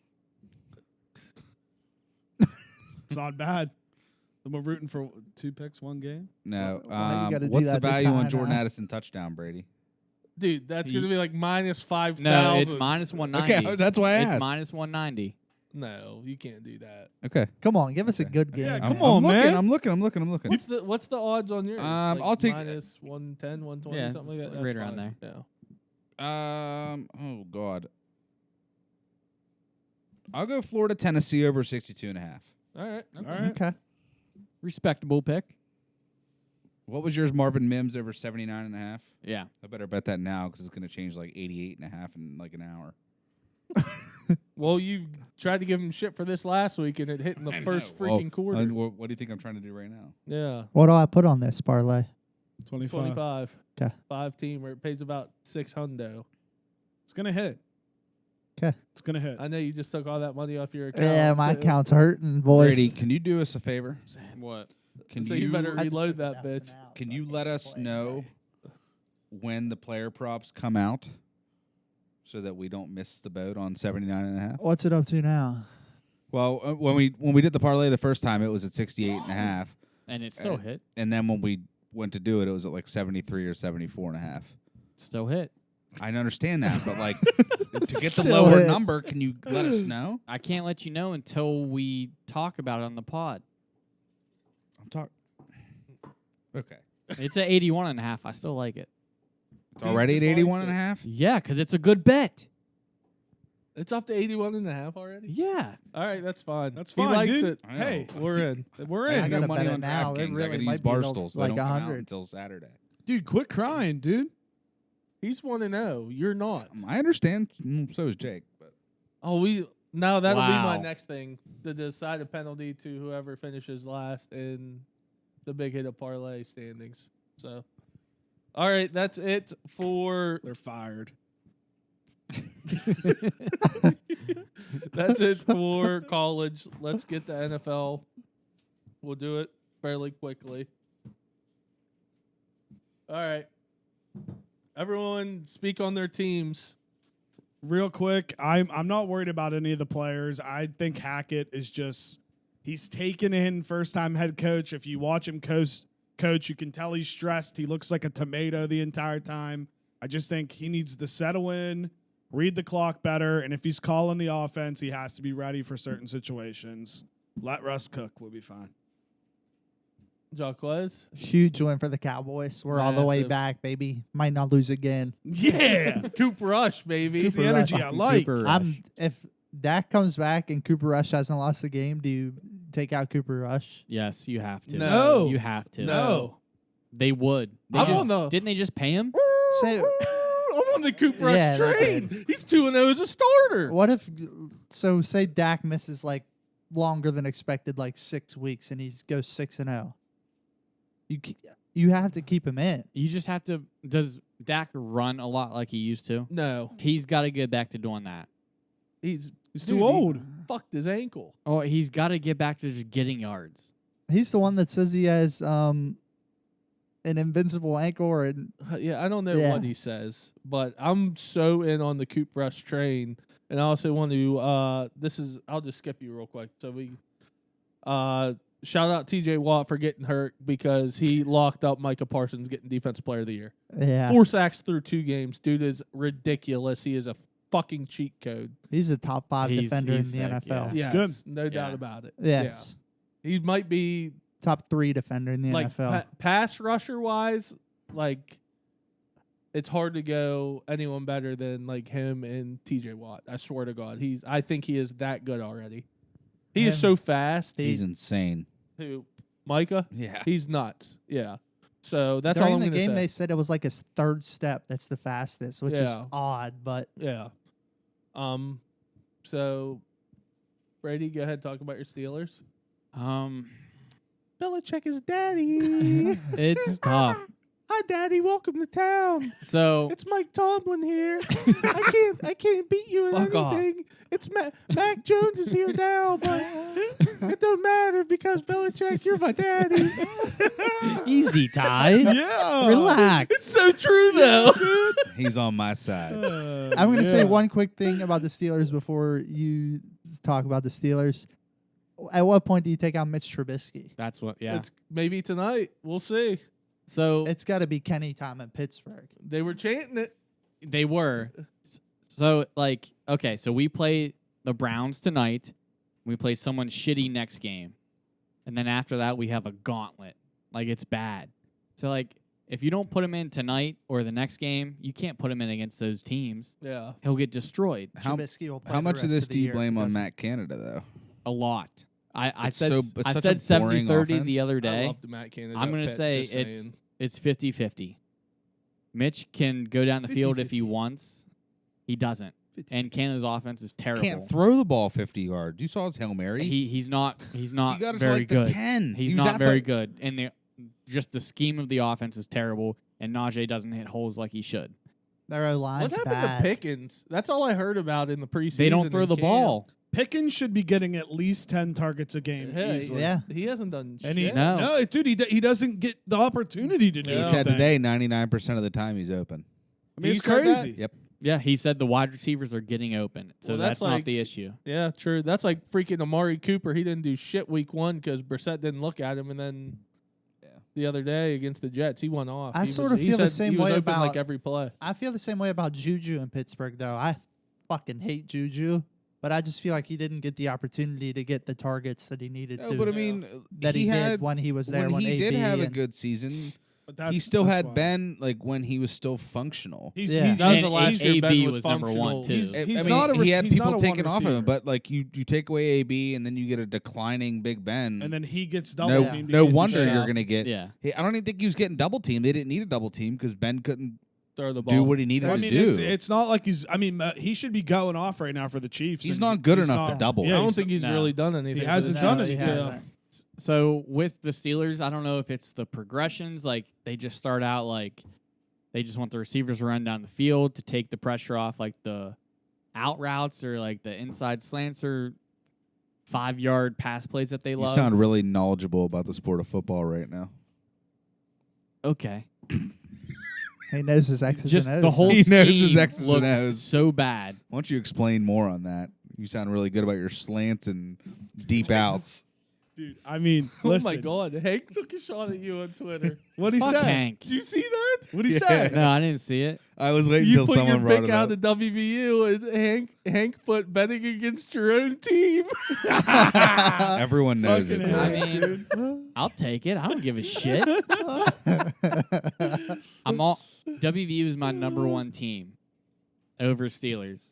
It's not bad. Then we're rooting for 2 picks, 1 game. No. Why you gotta do What's the that to value on tie Jordan now? Addison touchdown, Brady? Dude, that's going to be like minus 5,000. No, it's minus 190. Okay, that's why I It's asked. minus 190. No, you can't do that. Okay. Come on, give us a good game. Yeah, man. come on, man. I'm looking. What's the odds on yours? I'll take- minus 110, 120, Yeah, something like it's that. right That's around fine. there. Yeah. Oh God. I'll go Florida, Tennessee over 62.5. All right. All right. Okay. Respectable pick. What was yours, Marvin Mims over 79.5? Yeah. I better bet that now because it's going to change like 88.5 in like an hour. Well, you tried to give him shit for this last week, and it hit in the first freaking quarter. What do you think I'm trying to do right now? Yeah. What do I put on this parlay? 25. 25. 'Kay. 5-teamer. It pays about $600. It's going to hit. 'Kay. It's going to hit. I know you just took all that money off your account. Yeah, my so- account's hurting, boys. Brady, can you do us a favor? What? Can So you, you better I just reload took that it bitch. out, can so you I let can't us play it. know when the player props come out so that we don't miss the boat on 79.5? What's it up to now? Well, when we did the parlay the first time, it was at 68.5, And it still hit. and then when we went to do it, it was at like 73 or 74.5. Still hit. I understand that, but like to get the Still lower it. number, can you let us know? I can't let you know until we talk about it on the pod. I'm talking. Okay. It's at 81.5. I still like it. It's already at just likes 81 and a it. half? Yeah, because it's a good bet. It's up to 81.5 already. Yeah. All right, that's fine. That's He fine, likes dude. it. I know. Hey, We're in. we're I in. have I no gotta money bet on it now. It DraftKings. I really gotta use might be Barstools. They like don't come out 100. until Saturday. Dude, quit crying, dude. He's 1-0. You're not. I understand. So is Jake. But Oh, that'll be my Wow. next thing to decide a penalty to whoever finishes last in the big hit of parlay standings. So, all right, that's it for They're fired. that's it for college. Let's get to NFL. We'll do it fairly quickly. All right. Everyone speak on their teams. Real quick, I'm not worried about any of the players. I think Hackett is just he's taken in first time head coach. If you watch him coach, you can tell he's stressed. He looks like a tomato the entire time. I just think he needs to settle in, read the clock better, and if he's calling the offense, he has to be ready for certain situations. Let Russ cook. We'll be fine. Jaquez. Huge win for the Cowboys. We're all the way Massive. back, baby. Might not lose again. Yeah. Coop Rush, baby. It's the Cooper energy Rush. I like. Cooper Rush. If Dak comes back and Cooper Rush hasn't lost the game, do you take out Cooper Rush? Yes, you have to. No. You have to. No. They would. They I'm just- on the- Didn't they just pay him? Say, I'm on the Coop Rush Yeah, they train. He's 2-0 as a starter. what if? So say Dak misses like longer than expected, like 6 weeks, and he goes 6-0. You have to keep him in. You just have to. Does Dak run a lot like he used to? No, He's got to get back to doing that. he's He's dude, too old. He fucked his ankle. Oh, he's got to get back to just getting yards. He's the one that says he has an invincible ankle or an Yeah, I don't know Yeah. what he says, but I'm so in on the Coop Rush train. And I also want to I'll just skip you real quick. So we shout out TJ Watt for getting hurt because he locked up Micah Parsons getting defensive player of the year. yeah. 4 sacks through 2 games. Dude is ridiculous. He is a fucking cheat code. He's a top 5 defender in he's the sick, NFL. Yes, good. no doubt Yeah. about it. Yes. Yeah. He might be Top 3 defender in the like NFL. pass rusher wise, like it's hard to go anyone better than like him and TJ Watt. I swear to God, I think he is that good already. He is Him. so fast. he's insane. Who, Micah? Yeah. He's nuts. Yeah. So that's all During I'm the gonna game, say. they said it was like his 3rd step that's the fastest, which is Yeah. odd, but Yeah. So Brady, go ahead, talk about your Steelers. Belichick is daddy. It's tough. Hi, Daddy. Welcome to town. So It's Mike Tomlin here. I can't beat you in Fuck off. anything. It's Mac Jones is here now, but it don't matter because Belichick, you're my daddy. easy, Ty. Yeah. Relax. It's so true though. He's on my side. I'm going to say one quick thing about the Steelers before you talk about the Steelers. At what point do you take out Mitch Trubisky? That's what. Yeah. It's maybe tonight. We'll see. So It's got to be Kenny time in Pittsburgh. They were chanting it. they were. So like, okay, so we play the Browns tonight. We play someone shitty next game, and then after that we have a gauntlet. Like it's bad. So like, if you don't put him in tonight or the next game, you can't put him in against those teams. Yeah. He'll get destroyed. How, Trubisky will play how the much of rest this the do you year blame on because- Matt Canada, though? A lot. I It's said so- it's I such a said boring 70-30 offense. the other I day. love the Matt Canada I'm going to pick, say just saying. it's 50-50. Mitch can go down the field if he 50-50. wants. He doesn't. And Canada's offense is terrible. Can't throw the ball 50 yards. You saw his Hail Mary. He's not you got it to very like good. the 10. He's He was not at very the- good. And just the scheme of the offense is terrible, and Najee doesn't hit holes like he should. Their O-line's What happened bad. to Pickens? That's all I heard about in the preseason. They don't throw in the camp. ball. Pickens should be getting at least 10 targets a game Hey, easily. Yeah. He hasn't done And he shit. No. dude, he doesn't get the opportunity to do He Yeah. said anything. today 99% of the time he's open. I mean, He it's said that? crazy. Yep. Yeah, he said the wide receivers are getting open, so Well, that's that's not like- the issue. Yeah, true. That's like freaking Amari Cooper. He didn't do shit week 1 because Brissett didn't look at him, and then the other day against the Jets. He went off. I He sort was- of he feel the said same he was way open about. like every play. I feel the same way about Juju in Pittsburgh, though. I fucking hate Juju, but I just feel like he didn't get the opportunity to get the targets that he needed No, to. but I mean, that he had did when he was there. when he AB did have a and- good season. But He still that's had why. Ben like when he was still functional. He's, Yeah. That was And the last year AB Ben was number one, functional. too. He's I mean, not a he had he's not people a taken one off of receiver. him, but like you take away AB and then you get a declining Big Ben. and then he gets double no, teamed. no He gets wonder shot. you're gonna get. Yeah. Hey, I don't even think he was getting double teamed. They didn't need a double team because Ben couldn't Throw the ball. do what he needed I to mean, do. it's not like he's. I mean, he should be going off right now for the Chiefs. He's and not good he's enough to not- double. Yeah, I don't he's think he's no. really done anything. He for hasn't the done Jets. he anything. hasn't. So with the Steelers, I don't know if it's the progressions. Like they just start out like they just want the receivers to run down the field to take the pressure off, like the out routes or like the inside slants or 5-yard pass plays that they You love. sound really knowledgeable about the sport of football right now. Okay. He knows his X's Just and O's. the whole He knows his scheme X's and looks O's. so bad. Why don't you explain more on that? You sound really good about your slants and deep outs. dude. I mean, Oh listen. my God! Hank took a shot at you on Twitter. What he Fuck say? Hank. Did you see that? What he Yeah. say? No, I didn't see it. I was waiting You until put your someone brought pick it out up. the WVU, and Hank put betting against your own team. Everyone knows it. Fucking dude. I mean, I'll take it. I don't give a shit. WVU is my number one team over Steelers.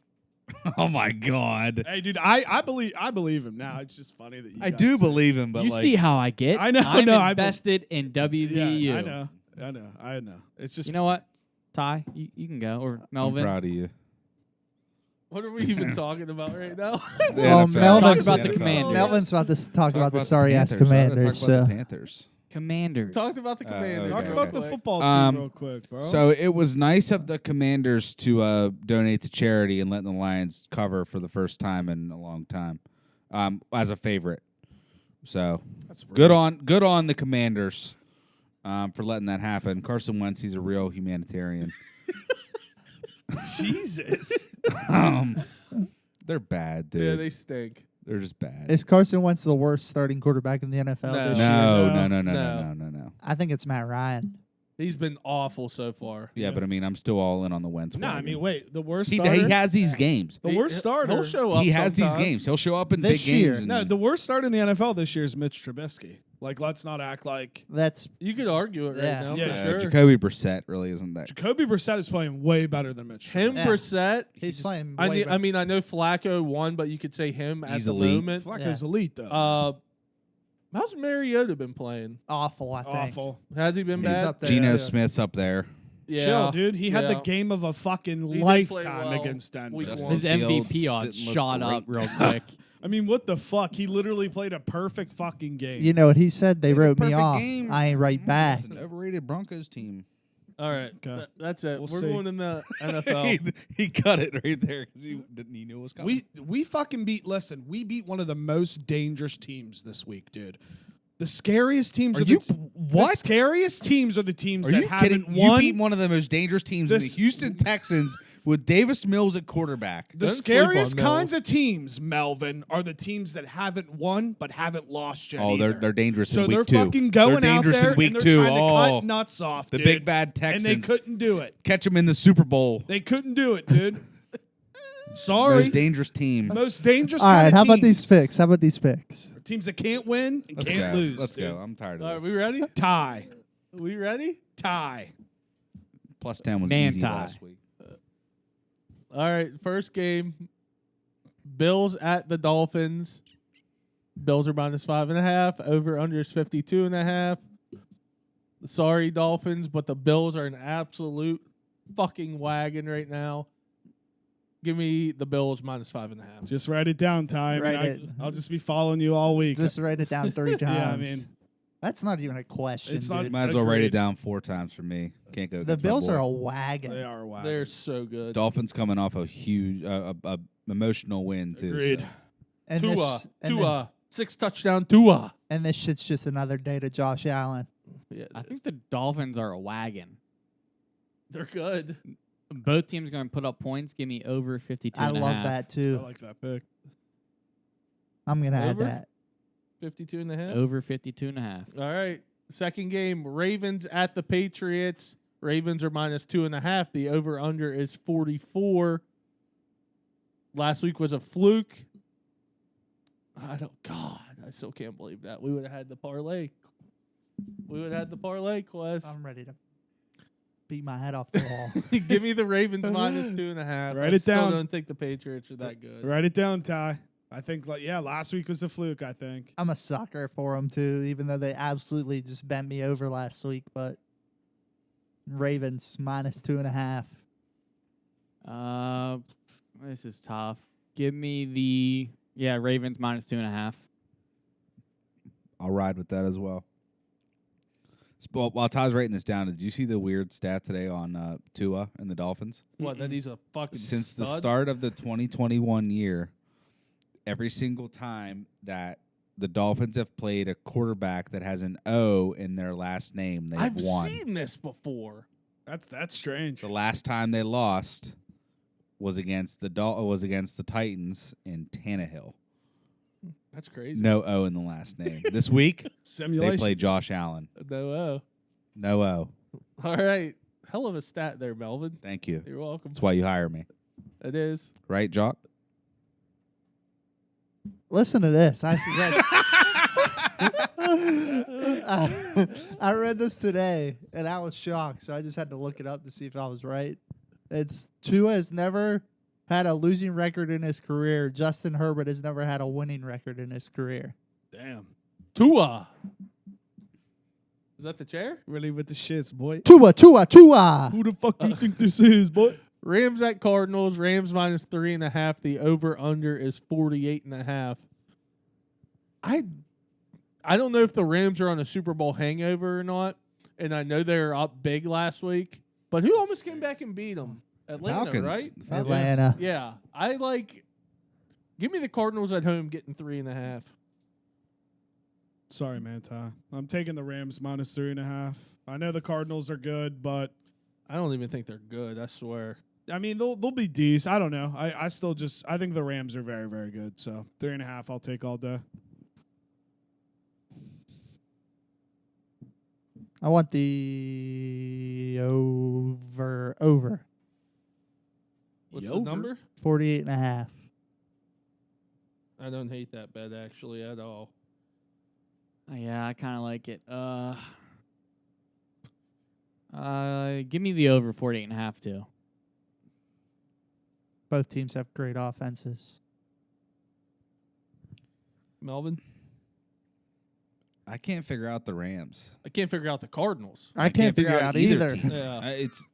Oh my God. Hey, dude, I believe him now. It's just funny that you I guys do say- believe him, but You like, see how I get. I know, I'm no, I invested in WVU. Yeah, I know. It's just You know what? Ty, you can go. Or I'm Melvin. proud of you. What are we even talking about right now? The Well, NFL. Melvin's- Talk about the NFL. Commanders. Melvin's about to talk about the the sorry ass Panthers. I wanna Commanders. Talk about So the Panthers. Commanders. Talk about the Commanders. talk okay, about okay. the football Um, team real quick, bro. So it was nice of the Commanders to donate to charity and letting the Lions cover for the first time in a long time, as a favorite. So That's good on the Commanders for letting that happen. Carson Wentz, he's a real humanitarian. Jesus. They're bad, dude. Yeah, they stink. They're just bad. is Carson Wentz the worst starting quarterback in the NFL No. this year? No. I think it's Matt Ryan. He's been awful so far. Yeah, but I mean, I'm still all in on the Wentz. No, I wagon. mean, wait. The worst he starter. has these games. The worst starter. He'll show up. He has these sometimes. games. He'll show up in This big year. games. No, and- the worst starter in the NFL this year is Mitch Trubisky. Like, let's not act like That's You could argue it right Yeah. now Yeah. for sure. Jacoby Brissett really isn't that. Jacoby Brissett is playing way better than Mitch. Him, Trubisky. Yeah. Brissett. he's playing. I way mean, better. I mean, I know Flacco won, but you could say him at He's the elite. moment. Flacco's elite though. How's Mariota been playing? awful. I think Awful. Has he been He's bad? up there. Geno Yeah. Smith's up there. Yeah, Chill, dude. He had the Yeah. game of a fucking He did play lifetime well. against Denver. Week Justin one. His Fields MVP odds didn't look shot up great. real quick. I mean, what the fuck? He literally played a perfect fucking game. You know what he said? They wrote me Perfect off. game. I ain't right back. It's an overrated Broncos team. All right, Okay. that's it. We'll We're see. going in the NFL. he cut it right there because he knew it was coming. we fucking beat. Listen, we beat one of the most dangerous teams this week, dude. The scariest teams Are are you- the what? The scariest teams are the teams Are that you haven't kidding? won. You beat one of the most dangerous teams in This- the Houston Texans with Davis Mills at quarterback. The Don't sleep scariest on Mills. kinds of teams, Melvin, are the teams that haven't won but haven't lost yet. Oh, either. they're dangerous So in they're week 2. fucking going they're out dangerous there in week and 2. they're trying to Oh, cut nuts off, the dude. big bad Texans. And they couldn't do it. Catch them in the Super Bowl. They couldn't do it, dude. Sorry. Most dangerous team. Most dangerous. All right, kind of how about teams. these picks? How about these picks? Teams that can't win and Let's can't go. lose. Let's dude. go. I'm tired of All right, this. we ready? Tie. We ready? Tie. Plus 10 was Man easy tie. last week. All right, first game. Bills at the Dolphins. Bills are minus 5.5. Over under is 52.5. Sorry, Dolphins, but the Bills are an absolute fucking wagon right now. Give me the Bills minus 5.5. Just write it down, Ty. I mean, Write it. I'll just be following you all week. Just write it down 3 times. Yeah, I mean, that's not even a question. It's not- dude. Might as well write it Agreed. down 4 times for me. Can't go. The against my Bills boy. are a wagon. they are wild. They're so good. Dolphins coming off a huge, emotional win too. Agreed. so. And Tua, this, and, then- Tua, 6 touchdown Tua. and this shit's just another day to Josh Allen. Yeah, I think the Dolphins are a wagon. they're good. Both teams going to put up points. Give me over 52 I and a love half. that I too. like that pick. I'm gonna add Over? that. 52.5. Over 52 and a half. All right. Second game, Ravens at the Patriots. Ravens are -2.5. The over-under is 44. Last week was a fluke. God, I still can't believe that. We would have had the parlay. Quest. I'm ready to beat my head off the wall. Give me the Ravens -2.5. Write I it still down. don't think the Patriots are that good. Write it down, Ty. I think, last week was a fluke, I think. I'm a sucker for them too, even though they absolutely just bent me over last week. But Ravens -2.5. This is tough. Give me the Ravens -2.5. I'll ride with that as well. While Ty's writing this down, did you see the weird stat today on Tua and the Dolphins? What? That he's a fucking Since the stud? start of the 2021 year, every single time that the Dolphins have played a quarterback that has an O in their last name, they've I've won. seen this before. That's strange. The last time they lost was against the Titans in Tannehill. That's crazy. No O in the last name. This week Simulation. they play Josh Allen. No. No O. All right. Hell of a stat there, Melvin. Thank you. You're welcome. That's why you hire me, It is. right, Jock? Listen to this. I read this today, and I was shocked, so I just had to look it up to see if I was right. Tua has never had a losing record in his career. Justin Herbert has never had a winning record in his career. Damn. Tua. Is that the chair? Really with the shits, boy. Tua. Who the fuck do you think this is, boy? Rams at Cardinals. Rams -3.5. The over-under is 48.5. I don't know if the Rams are on a Super Bowl hangover or not, and I know they were up big last week, but who almost came back and beat them? Atlanta, Falcons. right? The Falcons. Atlanta. Yeah. Give me the Cardinals at home getting 3.5. Sorry, man, Ty. I'm taking the Rams -3.5. I know the Cardinals are good, but I don't even think they're good, I swear. I mean they'll be decent. I don't know. I think the Rams are very, very good. So 3.5 I'll take all day. I want the over. What's The the over? number? 48.5. I don't hate that bet actually at all. Yeah, I kind of like it. Give me the over 48.5 too. Both teams have great offenses. Melvin? I can't figure out the Rams. I can't figure out the Cardinals. I can't figure out either. team. Yeah. It's.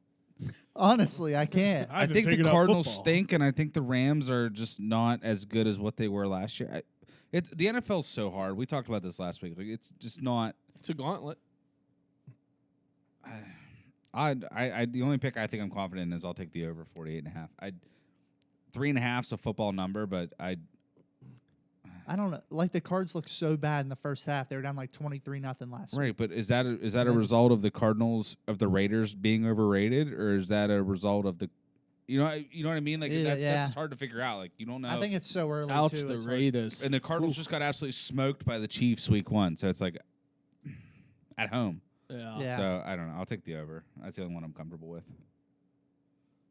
Honestly, I can't. I haven't think the figured out Cardinals football. stink, and I think the Rams are just not as good as what they were last year. The NFL's so hard. We talked about this last week. Like, it's just not. It's a gauntlet. The only pick I think I'm confident in is I'll take the over 48.5. 3.5's a football number, but I don't know. Like the Cards looked so bad in the first half. They were down like 23-0 last week. right. But is that a result of the Cardinals of the Raiders being overrated, or is that a result of the, you know what I mean? Like Yeah, that's yeah. hard to figure out. Like you don't know. I think it's so early Ouch, too. the it's hard. Raiders. And the Cardinals just got absolutely smoked by the Chiefs week 1, so it's like at home. Yeah. Yeah. So I don't know. I'll take the over. That's the only one I'm comfortable with.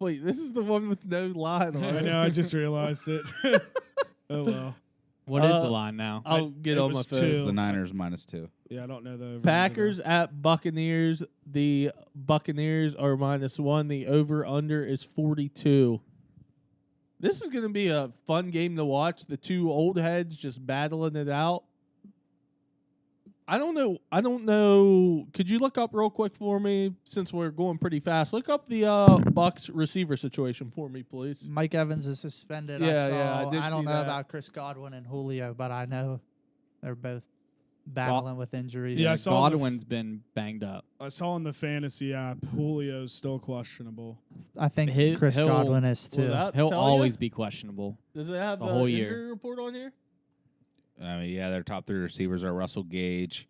Wait, this is the one with no line on I it. know. I just realized it. Oh well. What is Uh, the line now? I'll get it on my was phone. two. It's the Niners -2. Yeah, I don't know the Packers at Buccaneers. The Buccaneers are -1. The over-under is 42. This is going to be a fun game to watch. The two old heads just battling it out. I don't know. Could you look up real quick for me, since we're going pretty fast? Look up the Bucs receiver situation for me, please. Mike Evans is suspended. Yeah, I saw. yeah, I did don't see know that. about Chris Godwin and Julio, but I know they're both battling with injuries. Yeah, I saw the Godwin's been banged up. I saw in the fantasy app Julio's still questionable. I think He'll- Chris he'll- Godwin is Will too. that He'll tell always ya? be questionable. Does it have the the whole injury year. report on here? I mean, yeah, their top 3 receivers are Russell Gage,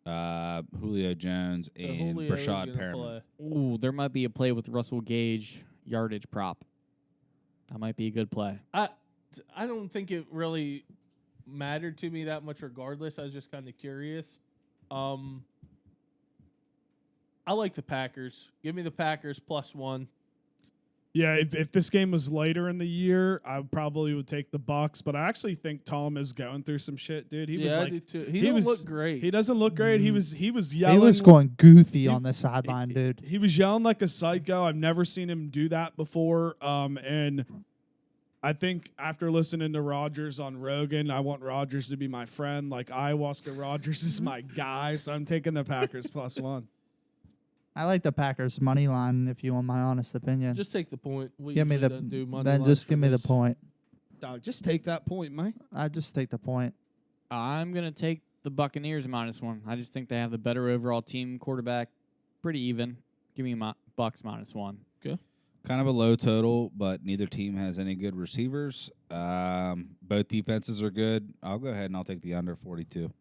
Julio Jones, and Julio is Brashad gonna Perriman. play. Ooh, there might be a play with Russell Gage yardage prop. That might be a good play. I don't think it really mattered to me that much regardless. I was just kind of curious. I like the Packers. Give me the Packers +1. Yeah, if this game was later in the year, I probably would take the Bucks. But I actually think Tom is going through some shit, dude. He was I like, do too. He don't look great. He doesn't look great. He was yelling. He was going goofy on the sideline, dude. He was yelling like a psycho. I've never seen him do that before. And I think after listening to Rodgers on Rogan, I want Rodgers to be my friend. Like Ayahuasca Rodgers is my guy, so I'm taking the Packers +1. I like the Packers money line, if you want my honest opinion. Just take the point. We give me usually the don't do money then lines just for give me the this. point. Dog, just take that point, Mike. I just take the point. I'm gonna take the Buccaneers -1. I just think they have the better overall team. Quarterback, pretty even. Give me Bucks -1. Kind of a low total, but neither team has any good receivers. Both defenses are good. I'll go ahead and I'll take the under 42.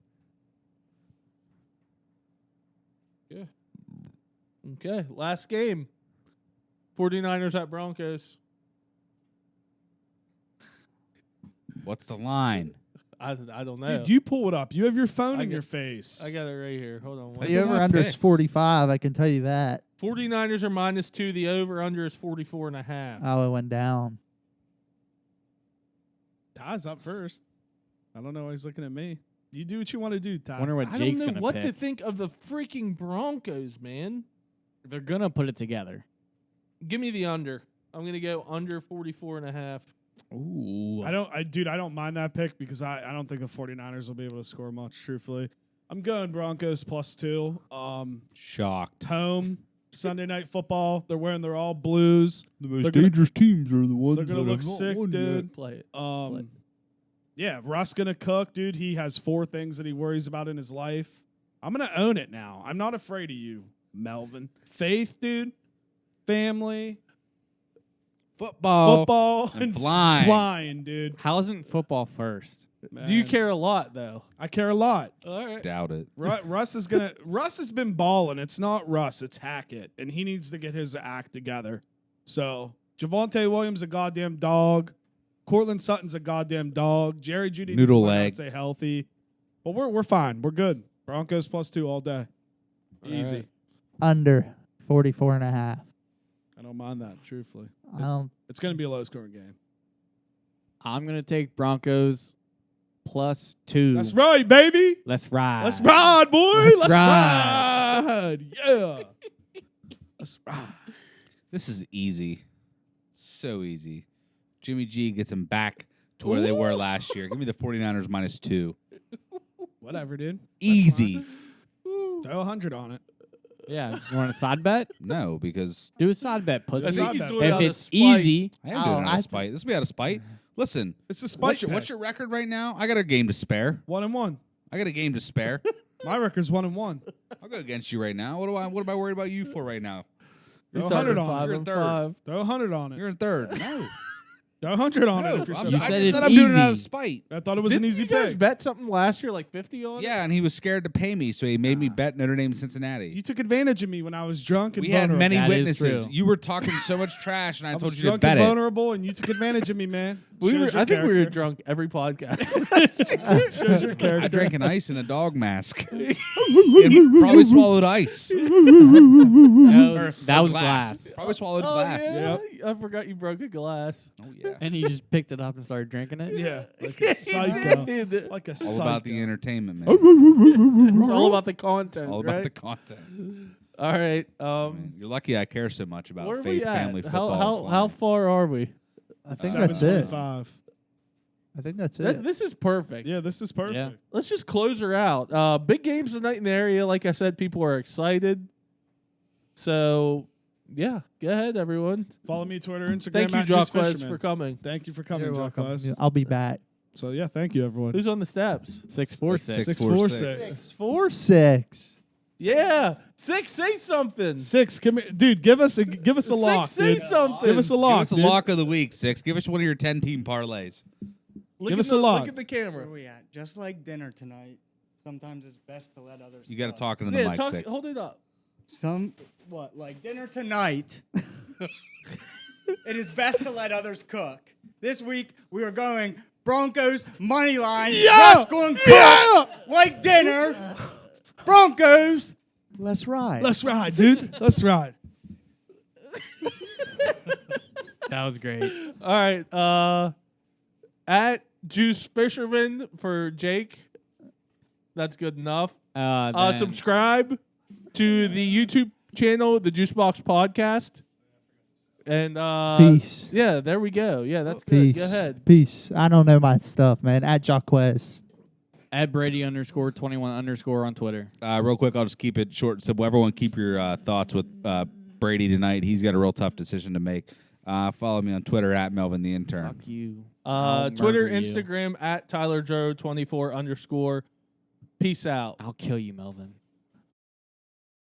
Okay, last game. 49ers at Broncos. What's the line? I don't know. Dude, you pull it up. You have your phone I in get- your face. I got it right here. Hold on. Take The it over my under is picks. 45. I can tell you that. 49ers are -2. The over under is 44.5. Oh, it went down. Ty's up first. I don't know why he's looking at me. You do what you want to do, Ty. Wonder what I Jake's don't know gonna what pick. to think of the freaking Broncos, man. They're gonna put it together. Give me the under. I'm gonna go under 44.5. Ooh. I don't mind that pick because I don't think the 49ers will be able to score much, truthfully. I'm going Broncos +2. Shocked. Home, Sunday night football. They're wearing their all blues. The They're most gonna- dangerous teams are the ones They're gonna that look have not sick, won dude. yet. Play it. Yeah, Russ gonna cook, dude. He has 4 things that he worries about in his life. I'm gonna own it now. I'm not afraid of you, Melvin. Faith, dude. Family, football, and flying. flying, dude. How isn't football first? Do you Man, care a lot though? I care a lot. All right. Doubt it. Russ is gonna. Russ has been balling. It's not Russ. It's Hackett, and he needs to get his act together. So Javonte Williams a goddamn dog. Cortland Sutton's a goddamn dog. Jerry Jeudy needs to Noodle learn how to leg. stay healthy. But we're fine. We're good. Broncos +2 all day. Easy. right. Under 44.5. I don't mind that. Truthfully, I don't. it's gonna be a low scoring game. I'm gonna take Broncos +2. That's right, baby. Let's ride. Let's ride, boy. Let's Let's ride. ride. Yeah. Let's ride. This is easy. So easy. Jimmy G gets them back to where they were last year. Give me the 49ers -2. Whatever, dude. Easy. Throw 100 on it. Yeah. You want a side bet? No, because Do a side bet, I pussy. That's think not he's bad. doing it If out of it's spite. easy, I am doing it out I of spite. This will be out of spite. Listen, It's a spike. what's your record right now? I got a game to spare. 1-1. I got a game to spare. My record's 1-1. I'll go against you right now. What am I worried about you for right now? Throw He's 100 under on it. 5 You're and third. 5. Throw 100 on it. You're in third. No. Throw 100 on No, it if you're so I'm- You I said just it's said I'm doing it out of easy. spite. I thought it was Didn't an easy you guys pick. bet something last year, like 50 on it? Yeah, and he was scared to pay me, so he made me bet Notre Dame Cincinnati. You took advantage of me when I was drunk and We had vulnerable. many That is witnesses. true. You were talking so much trash, and I I told was you to drunk bet and it. vulnerable, and you took advantage of me, man. I Shows your think we were character. drunk every podcast. Shows your character. I drank an ice in a dog mask. And probably swallowed ice. No, Or that was glass. glass. Probably swallowed Oh, glass. yeah. I forgot you broke a glass. Oh yeah. And you just picked it up and started drinking it? Yeah, like a psycho. It's Like a All psycho. about the entertainment, man. all about the content. All about right? the content. All right. I mean, you're lucky I care so much about Where are faith, we at? family, football. How far are we? I think that's it. 725. I think that's it. This is perfect. Yeah, this is perfect. Yeah. Let's just close her out. Big games tonight in the area. Like I said, people are excited. So, yeah, go ahead, everyone. Follow me Twitter, Instagram. Thank you, at Juice Jacques, Fisherman. for coming. Thank you for coming, You're Jacques. welcome. I'll be back. So yeah, thank you everyone. Who's on the steps? 646. 646. 646. Yeah, 6. Say something. 6. Come here, dude. Give us a lock, Say dude. something. Give us a Give lock. us a dude. lock of the week, Six. Give us one of your 10-team parlays. Look Give at us a lock. Look at the Where camera. are we at? Just like dinner tonight. Sometimes it's best to let others. You got to cook. talk into the Yeah, mic, talk, Six. hold it up. Like dinner tonight. It is best to let others cook. This week we are going Broncos money line. Yeah! Russ going cook like dinner. Broncos let's ride. Let's ride, dude. Let's ride. That was great. All right. At Juice Fisherman for Jake. That's good enough. Then- Subscribe to the YouTube channel, the Juicebox Podcast. And Peace. Yeah, there we go. Yeah, that's good. Peace. Go ahead. Peace. I don't know my stuff, man. At Jaquez. At Brady_21_ on Twitter. Real quick, I'll just keep it short and simple. Everyone, keep your thoughts with Brady tonight. He's got a real tough decision to make. Follow me on Twitter at Melvin the Intern. Fuck you. I'll Twitter, murder you. Instagram at TylerJoe24_. Peace out. I'll kill you, Melvin.